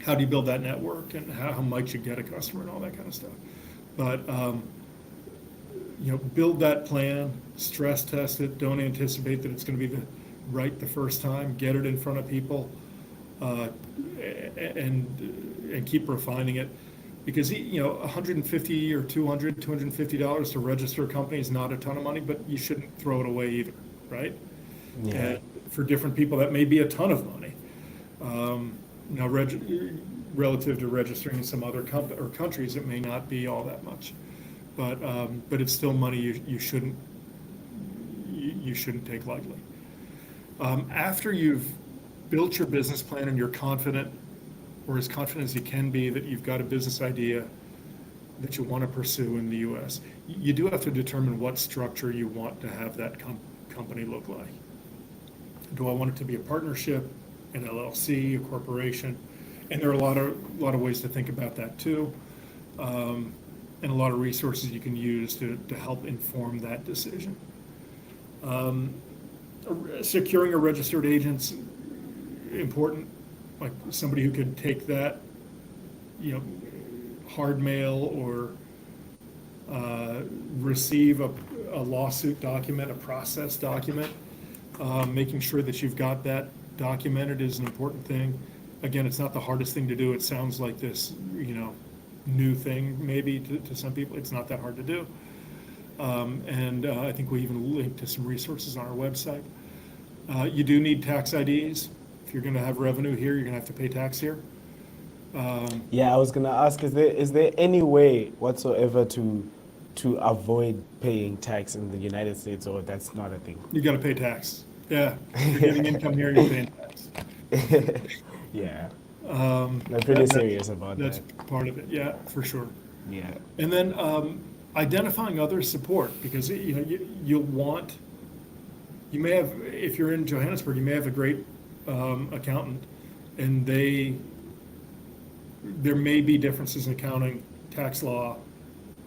how do you build that network, and how might you get a customer, and all that kind of stuff. But build that plan, stress test it. Don't anticipate that it's going to be right the first time. Get it in front of people, and keep refining it, because $150 or $250 to register a company is not a ton of money, but you shouldn't throw it away either, right? Yeah. And for different people, that may be a ton of money. Now, relative to registering in some other countries, it may not be all that much, but it's still money you shouldn't take lightly. After you've built your business plan and you're confident, or as confident as you can be, that you've got a business idea that you want to pursue in the U.S., you do have to determine what structure you want to have that company look like. Do I want it to be a partnership, an LLC, a corporation? And there are a lot of ways to think about that too, and a lot of resources you can use to help inform that decision. Securing a registered agent's important, like somebody who could take that, hard mail, or receive a lawsuit document, a process document. Making sure that you've got that documented is an important thing. Again, it's not the hardest thing to do. It sounds like this, new thing maybe to some people. It's not that hard to do. And I think we even link to some resources on our website. You do need tax IDs. If you're going to have revenue here, you're going to have to pay tax here. Yeah, I was going to ask, is there any way whatsoever to avoid paying tax in the United States, or that's not a thing? You got to pay tax. Yeah, if you're getting income here, you're paying tax. Yeah, I'm pretty serious about that's that. That's part of it. Yeah, for sure. Yeah, and then identifying other support, because you'll want You may have, if you're in Johannesburg, you may have a great accountant, and there may be differences in accounting, tax law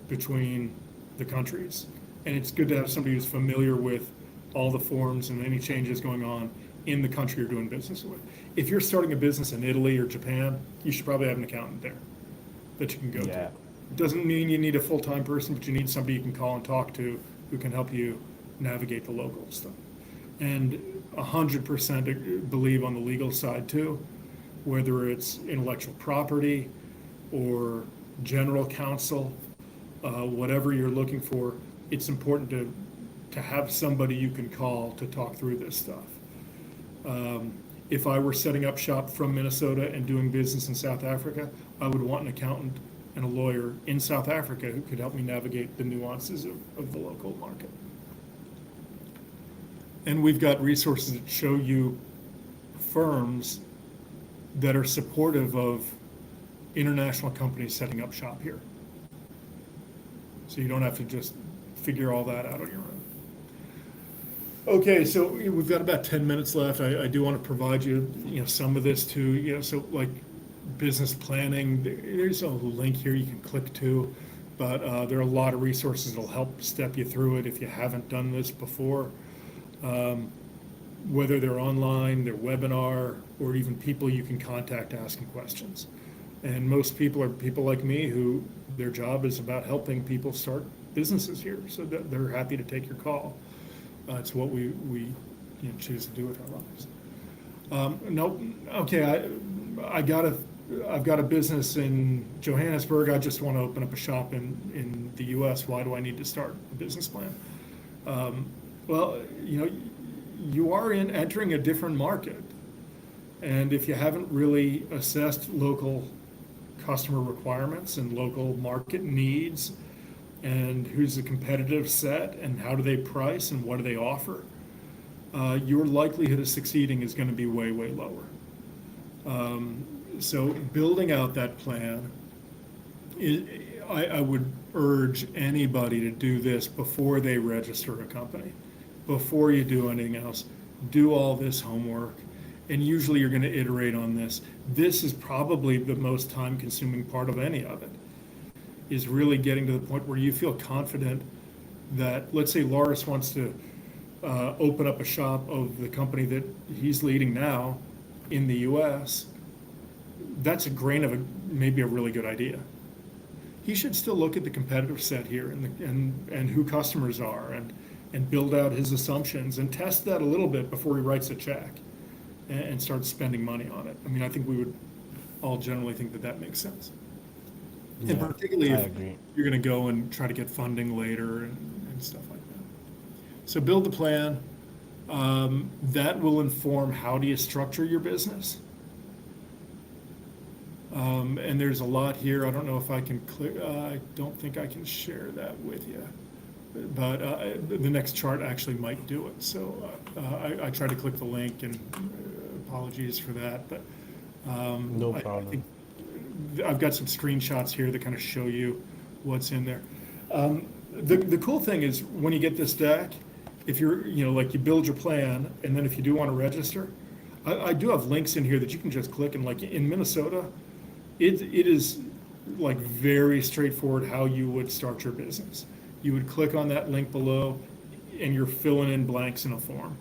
between the countries. And it's good to have somebody who's familiar with all the forms and any changes going on in the country you're doing business with. If you're starting a business in Italy or Japan, you should probably have an accountant there that you can go to. Yeah. Doesn't mean you need a full-time person, but you need somebody you can call and talk to who can help you navigate the local stuff. And 100% believe on the legal side too, whether it's intellectual property or general counsel, whatever you're looking for, it's important to have somebody you can call to talk through this stuff. If I were setting up shop from Minnesota and doing business in South Africa, I would want an accountant and a lawyer in South Africa who could help me navigate the nuances of the local market. And we've got resources that show you firms that are supportive of international companies setting up shop here. So you don't have to just figure all that out on your own. Okay, so we've got about 10 minutes left. I do want to provide you, some of this too, so like business planning, there's a link here you can click to, but there are a lot of resources that'll help step you through it if you haven't done this before. Whether they're online, they're webinar, or even people you can contact asking questions. And most people are people like me who their job is about helping people start businesses here, so that they're happy to take your call. It's what we choose to do with our lives. No, okay, I've got a business in Johannesburg. I just want to open up a shop in the U.S. Why do I need to start a business plan? Well, you are entering a different market. And if you haven't really assessed local customer requirements and local market needs, and who's the competitive set, and how do they price, and what do they offer, your likelihood of succeeding is going to be way, way lower. So building out that plan, I would urge anybody to do this before they register a company. Before you do anything else, do all this homework. And usually you're going to iterate on this. This is probably the most time-consuming part of any of it, is really getting to the point where you feel confident that, let's say Loris wants to open up a shop of the company that he's leading now in the US. That's maybe a really good idea. He should still look at the competitive set here and who customers are and build out his assumptions and test that a little bit before he writes a check and starts spending money on it. I mean, I think we would all generally think that makes sense. Yeah, and particularly if agree. you're going to go and try to get funding later and stuff like that. So build the plan. That will inform how do you structure your business. And there's a lot here. I don't know if I can click. I don't think I can share that with you. But the next chart actually might do it. So I tried to click the link, and apologies for that. But No problem. I think I've got some screenshots here that kind of show you what's in there. The cool thing is when you get this deck, if you're, like you build your plan, and then if you do want to register, I do have links in here that you can just click, and like in Minnesota, it is like very straightforward how you would start your business. You would click on that link below, and you're filling in blanks in a form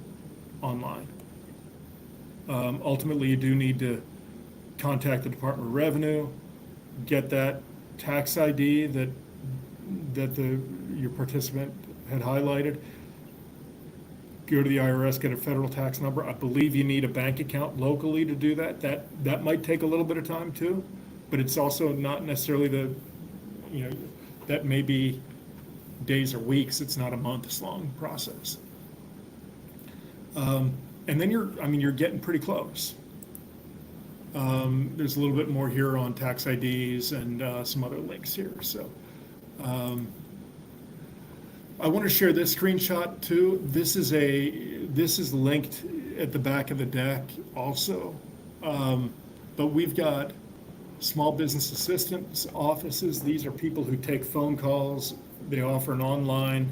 online. Ultimately, you do need to contact the Department of Revenue, get that tax ID that your participant had highlighted, go to the IRS, get a federal tax number. I believe you need a bank account locally to do that. That might take a little bit of time too, but it's also not necessarily that may be days or weeks. It's not a months-long process. And then you're getting pretty close. There's a little bit more here on tax IDs and some other links here. So I want to share this screenshot too. This is linked at the back of the deck also. But we've got small business assistance offices. These are people who take phone calls. They offer an online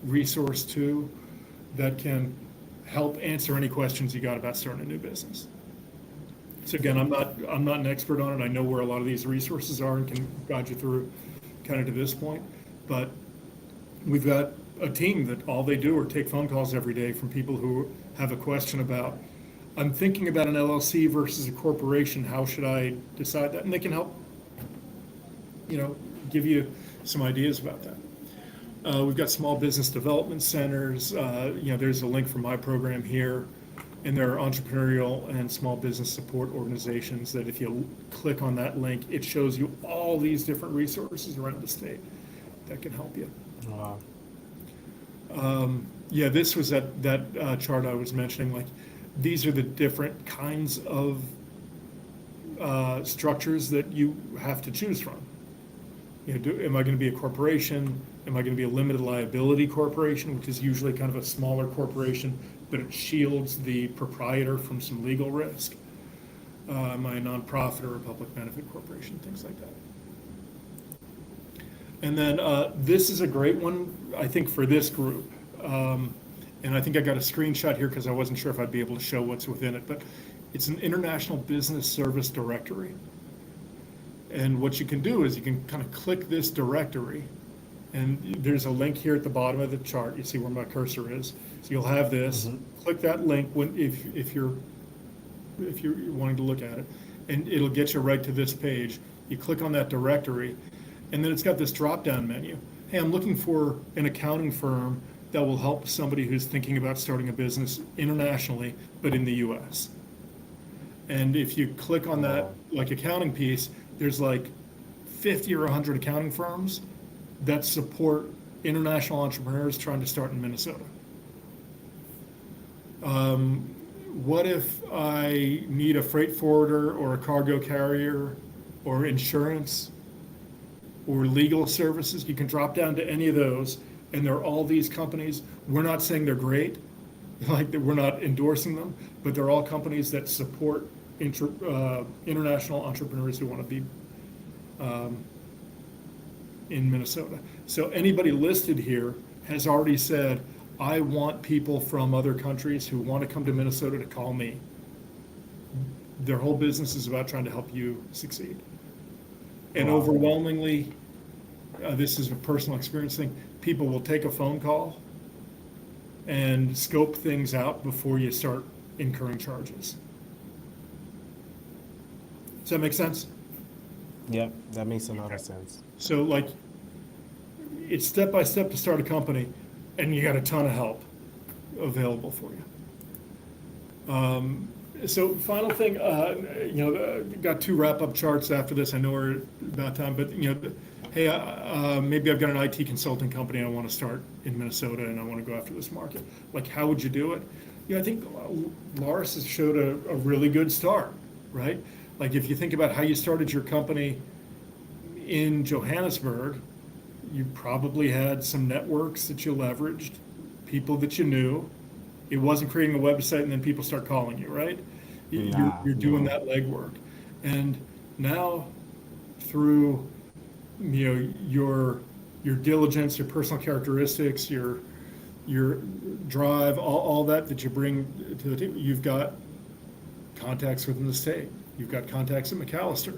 resource too that can help answer any questions you got about starting a new business. So again, I'm not an expert on it. I know where a lot of these resources are and can guide you through kind of to this point. But we've got a team that all they do are take phone calls every day from people who have a question about, I'm thinking about an LLC versus a corporation. How should I decide that? And they can help, give you some ideas about that. We've got small business development centers. There's a link for my program here. And there are entrepreneurial and small business support organizations that if you click on that link, it shows you all these different resources around the state that can help you. Wow. This was that chart I was mentioning. Like, these are the different kinds of structures that you have to choose from. Am I going to be a corporation? Am I going to be a limited liability corporation, which is usually kind of a smaller corporation, but it shields the proprietor from some legal risk? Am I a nonprofit or a public benefit corporation? Things like that. And then this is a great one, I think, for this group. And I think I got a screenshot here because I wasn't sure if I'd be able to show what's within it, but it's an International Business Service Directory. And what you can do is you can kind of click this directory, and there's a link here at the bottom of the chart. You see where my cursor is. So you'll have this. Click that link if you're wanting to look at it, and it'll get you right to this page. You click on that directory, and then it's got this drop-down menu. Hey, I'm looking for an accounting firm that will help somebody who's thinking about starting a business internationally, but in the U.S. And if you click on that accounting piece, there's like 50 or 100 accounting firms that support international entrepreneurs trying to start in Minnesota. What if I need a freight forwarder or a cargo carrier or insurance or legal services? You can drop down to any of those, and there are all these companies. We're not saying they're great, we're not endorsing them, but they're all companies that support international entrepreneurs who want to be in Minnesota. So anybody listed here has already said, I want people from other countries who want to come to Minnesota to call me. Their whole business is about trying to help you succeed. And overwhelmingly, this is a personal experience thing, people will take a phone call and scope things out before you start incurring charges. Does that make sense? Yep, that makes a lot of sense. So it's step by step to start a company, and you got a ton of help available for you. So final thing, got 2 wrap-up charts after this. I know we're about time, but hey, maybe I've got an IT consulting company and I want to start in Minnesota and I want to go after this market. How would you do it? I think Lars has showed a really good start, right? If you think about how you started your company in Johannesburg, you probably had some networks that you leveraged, people that you knew. It wasn't creating a website and then people start calling you, right? You're doing that legwork. And now through your diligence, your personal characteristics, your drive, all that you bring to the team, you've got contacts within the state. You've got contacts at McAllister.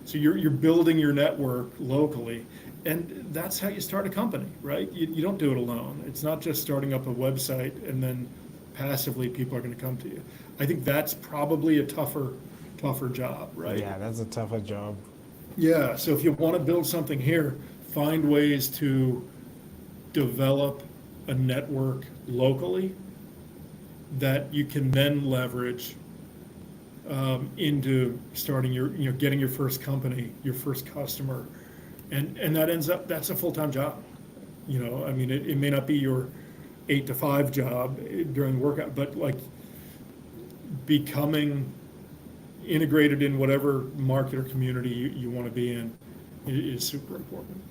So you're building your network locally. And that's how you start a company, right? You don't do it alone. It's not just starting up a website and then passively people are going to come to you. I think that's probably a tougher job, right? Yeah, that's a tougher job. Yeah, so if you want to build something here, find ways to develop a network locally that you can then leverage into starting getting your first company, your first customer, and that ends up, that's a full-time job. It may not be your 8 to 5 job during the workout, but becoming integrated in whatever market or community you want to be in is super important.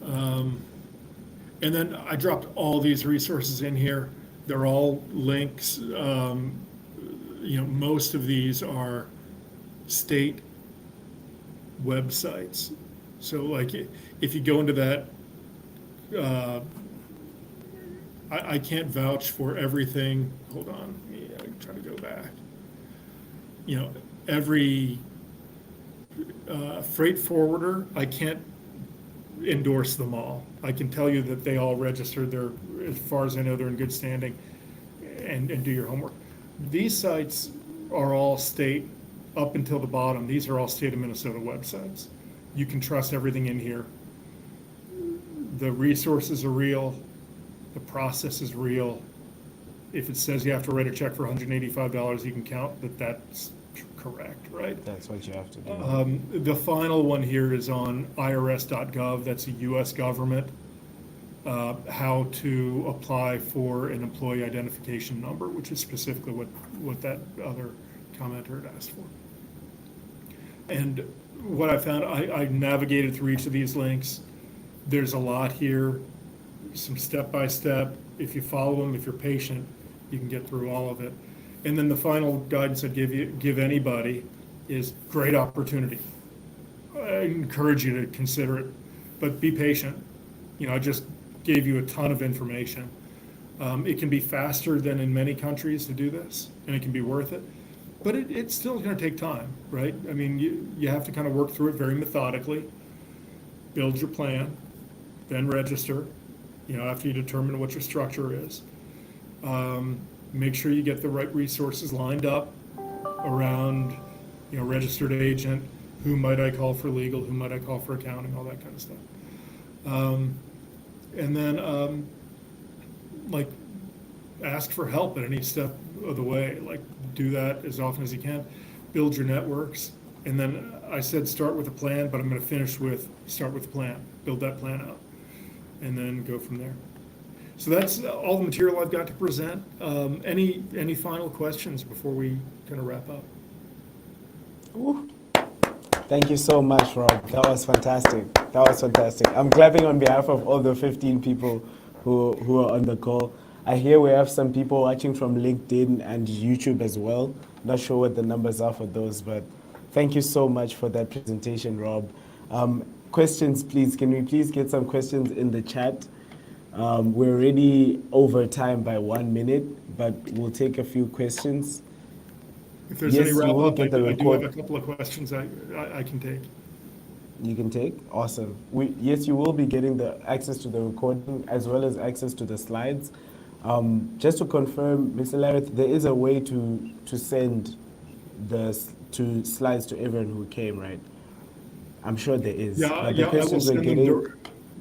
And then I dropped all these resources in here. They're all links. Most of these are state websites. So if you go into that I can't vouch for everything. Hold on, I'm trying to go back. Every freight forwarder, I can't endorse them all. I can tell you that they all registered. They're, as far as I know, they're in good standing, and do your homework. These sites are all state up until the bottom. These are all state of Minnesota websites. You can trust everything in here. The resources are real. The process is real. If it says you have to write a check for $185, you can count that that's correct, right? That's what you have to do. The final one here is on irs.gov. That's a U.S. government. How to apply for an employee identification number, which is specifically what that other commenter had asked for. And what I found, I navigated through each of these links. There's a lot here, some step-by-step. If you follow them, if you're patient, you can get through all of it. And then the final guidance I'd give anybody is great opportunity. I encourage you to consider it, but be patient. I just gave you a ton of information. It can be faster than in many countries to do this, and it can be worth it. But it's still going to take time, right? I mean, you have to kind of work through it very methodically, build your plan, then register, after you determine what your structure is. Make sure you get the right resources lined up around, registered agent, who might I call for legal, who might I call for accounting, all that kind of stuff. And then, ask for help at any step of the way. Do that as often as you can. Build your networks. And then I said start with a plan, but I'm going to finish with start with a plan. Build that plan out. And then go from there. So that's all the material I've got to present. Any final questions before we kind of wrap up? Ooh. Thank you so much, Rob. That was fantastic. That was fantastic. I'm clapping on behalf of all the 15 people who are on the call. I hear we have some people watching from LinkedIn and YouTube as well. Not sure what the numbers are for those, but thank you so much for that presentation, Rob. Questions, please. Can we please get some questions in the chat? We're already over time by 1 minute, but we'll take a few questions. If there's Yes, any you wrap will up, I get the do record. have a couple of questions I can take. You can take? Awesome. Yes, you will be getting the access to the recording as well as access to the slides. Just to confirm, Mr. Larrath, there is a way to send the slides to everyone who came, right? I'm sure there is. Yeah, But yeah, the I will questions we're send them. getting,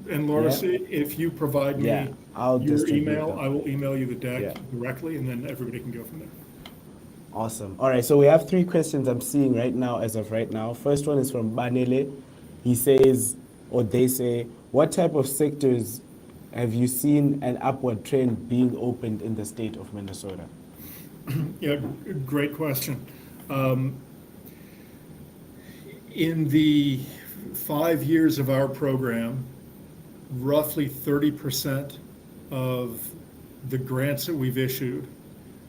And Laura, Yeah. if you provide me I'll your distribute email, them. I will email you the deck Yeah. directly, and then everybody can go from there. Awesome. All right, so we have 3 questions I'm seeing right now, as of right now. First one is from Banele. He says, or they say, what type of sectors have you seen an upward trend being opened in the state of Minnesota? Yeah, great question. In the 5 years of our program, roughly 30% of the grants that we've issued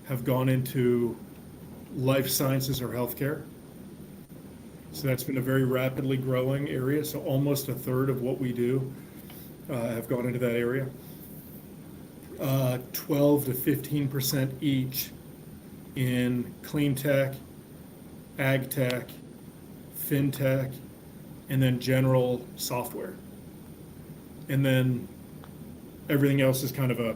have gone into life sciences or healthcare. So that's been a very rapidly growing area. So almost a third of what we do have gone into that area. 12 to 15% each in clean tech, ag tech, fintech, and then general software. And then everything else is kind of a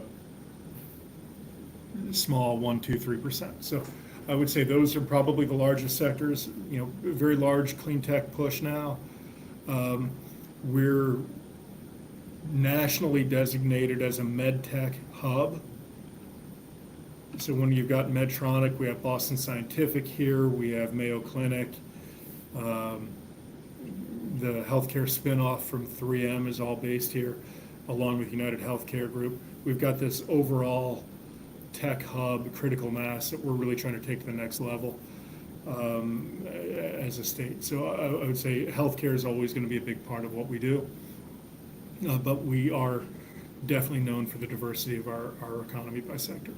small 1, 2, 3%. So I would say those are probably the largest sectors. Very large clean tech push now. We're nationally designated as a med tech hub. So when you've got Medtronic, we have Boston Scientific here, we have Mayo Clinic. The healthcare spinoff from 3M is all based here, along with United Healthcare Group. We've got this overall tech hub, critical mass that we're really trying to take to the next level as a state. So I would say healthcare is always going to be a big part of what we do, but we are definitely known for the diversity of our economy by sector.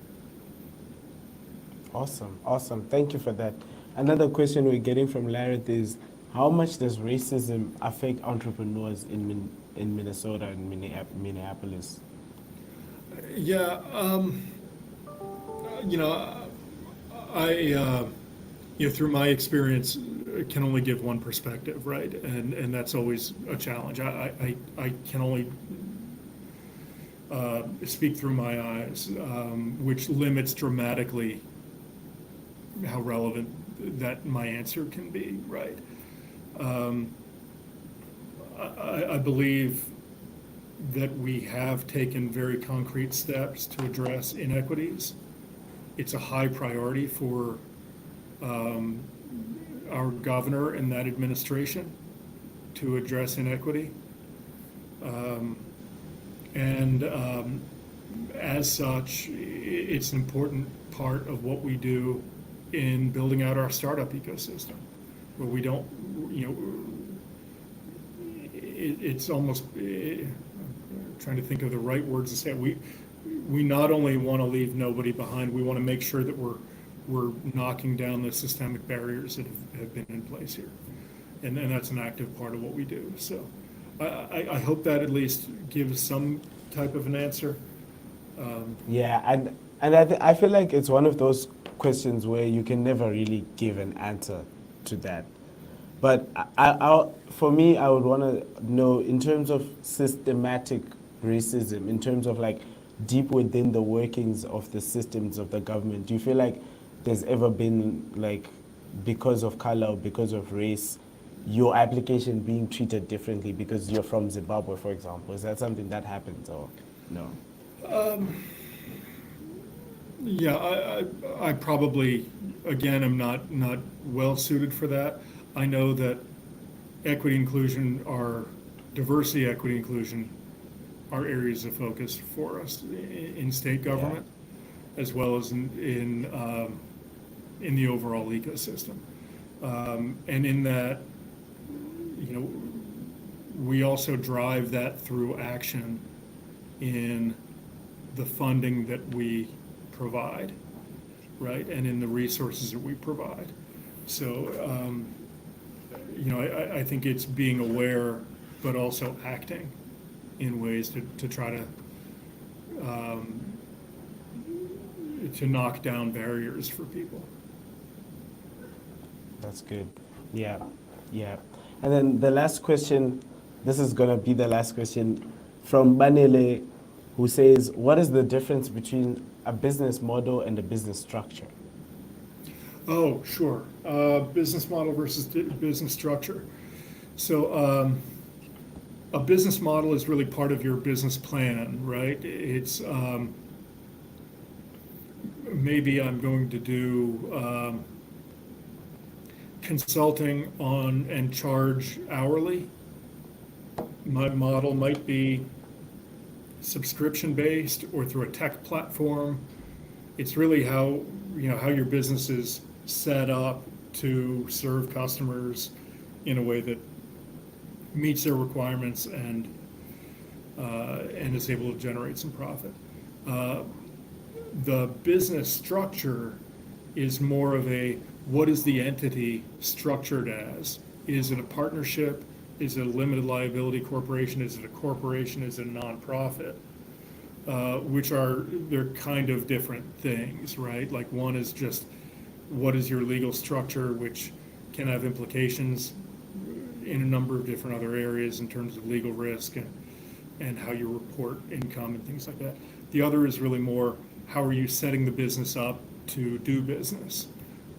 Awesome, awesome. Thank you for that. Another question we're getting from Larrath is, how much does racism affect entrepreneurs in Minnesota and Minneapolis? Yeah, you know, I, through my experience, can only give one perspective, right? And that's always a challenge. I can only speak through my eyes, which limits dramatically how relevant that my answer can be, right? Um, I believe that we have taken very concrete steps to address inequities. It's a high priority for um, our governor and that administration to address inequity. Um, and as such, it's an important part of what we do in building out our startup ecosystem, where we don't, it's almost, I'm trying to think of the right words to say it. We not only want to leave nobody behind, we want to make sure that we're knocking down the systemic barriers that have been in place here. And that's an active part of what we do. So I hope that at least gives some type of an answer. Yeah, and I feel like it's one of those questions where you can never really give an answer to that. But for me, I would want to know in terms of systematic racism, in terms of like deep within the workings of the systems of the government. Do you feel like there's ever been like because of color or because of race, your application being treated differently because you're from Zimbabwe, for example? Is that something that happens or no? Yeah, I probably, again, am not well suited for that. I know that equity inclusion are, diversity, equity, inclusion are areas of focus for us in state government, as well as in the overall ecosystem. And in that, we also drive that through action in the funding that we provide, right? And in the resources that we provide. So, I think it's being aware, but also acting in ways to try to knock down barriers for people. That's good. Yeah, yeah. And then the last question, this is going to be the last question from Banele, who says, what is the difference between a business model and a business structure? Oh, sure. Business model versus business structure. So, a business model is really part of your business plan, right? It's maybe I'm going to do consulting on and charge hourly. My model might be subscription based or through a tech platform. It's really how your business is set up to serve customers in a way that meets their requirements and is able to generate some profit. The business structure is more of a, what is the entity structured as? Is it a partnership? Is it a limited liability corporation? Is it a corporation? Is it a nonprofit? They're kind of different things, right? Like one is just, what is your legal structure, which can have implications in a number of different other areas in terms of legal risk and how you report income and things like that. The other is really more, how are you setting the business up to do business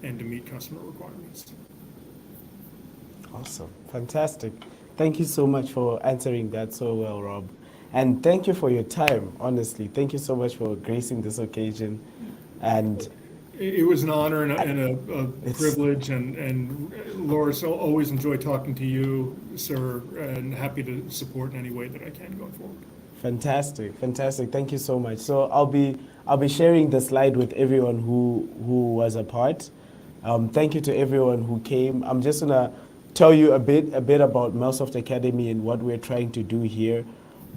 and to meet customer requirements? Awesome. Fantastic. Thank you so much for answering that so well, Rob. And thank you for your time, honestly. Thank you so much for gracing this occasion. And it was an honor and a privilege, and Laura, so always enjoy talking to you, sir, and happy to support in any way that I can going forward. Fantastic, fantastic. Thank you so much. So I'll be sharing the slide with everyone who was a part. Thank you to everyone who came. I'm just gonna tell you a bit about Microsoft Academy and what we're trying to do here.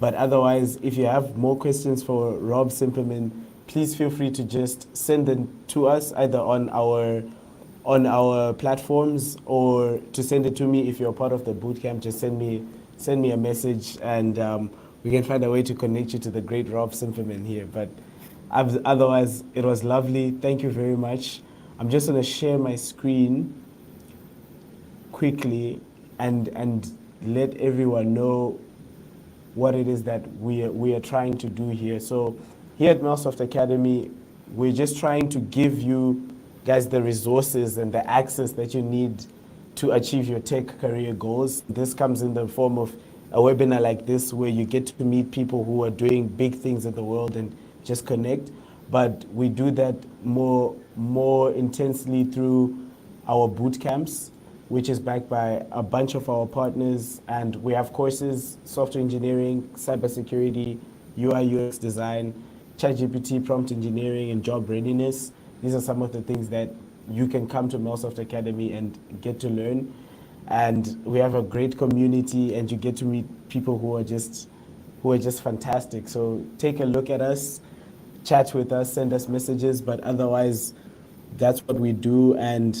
But otherwise, if you have more questions for Rob Cimperman, please feel free to just send them to us either on our platforms, or to send it to me if you're part of the bootcamp. Just send me a message, and we can find a way to connect you to the great Rob Cimperman here. But otherwise, it was lovely. Thank you very much. I'm just going to share my screen quickly and let everyone know what it is that we are trying to do here. So here at Microsoft Academy, we're just trying to give you guys the resources and the access that you need to achieve your tech career goals. This comes in the form of a webinar like this where you get to meet people who are doing big things in the world and just connect. But we do that more intensely through our boot camps, which is backed by a bunch of our partners. And we have courses, software engineering, cybersecurity, UI UX design, ChatGPT, prompt engineering, and job readiness. These are some of the things that you can come to Microsoft Academy and get to learn. And we have a great community, and you get to meet people who are just fantastic. So take a look at us, chat with us, send us messages. But otherwise, that's what we do. And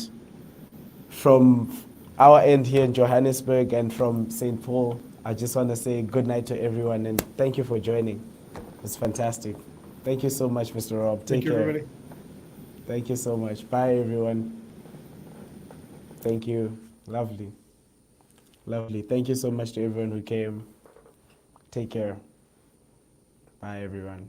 from our end here in Johannesburg and from St. Paul, I just want to say good night to everyone and thank you for joining. It's fantastic. Thank you so much, Mr. Rob. Take Thank you, care. everybody. Thank you so much. Bye, everyone. Thank you. Lovely. Lovely. Thank you so much to everyone who came. Take care. Bye, everyone.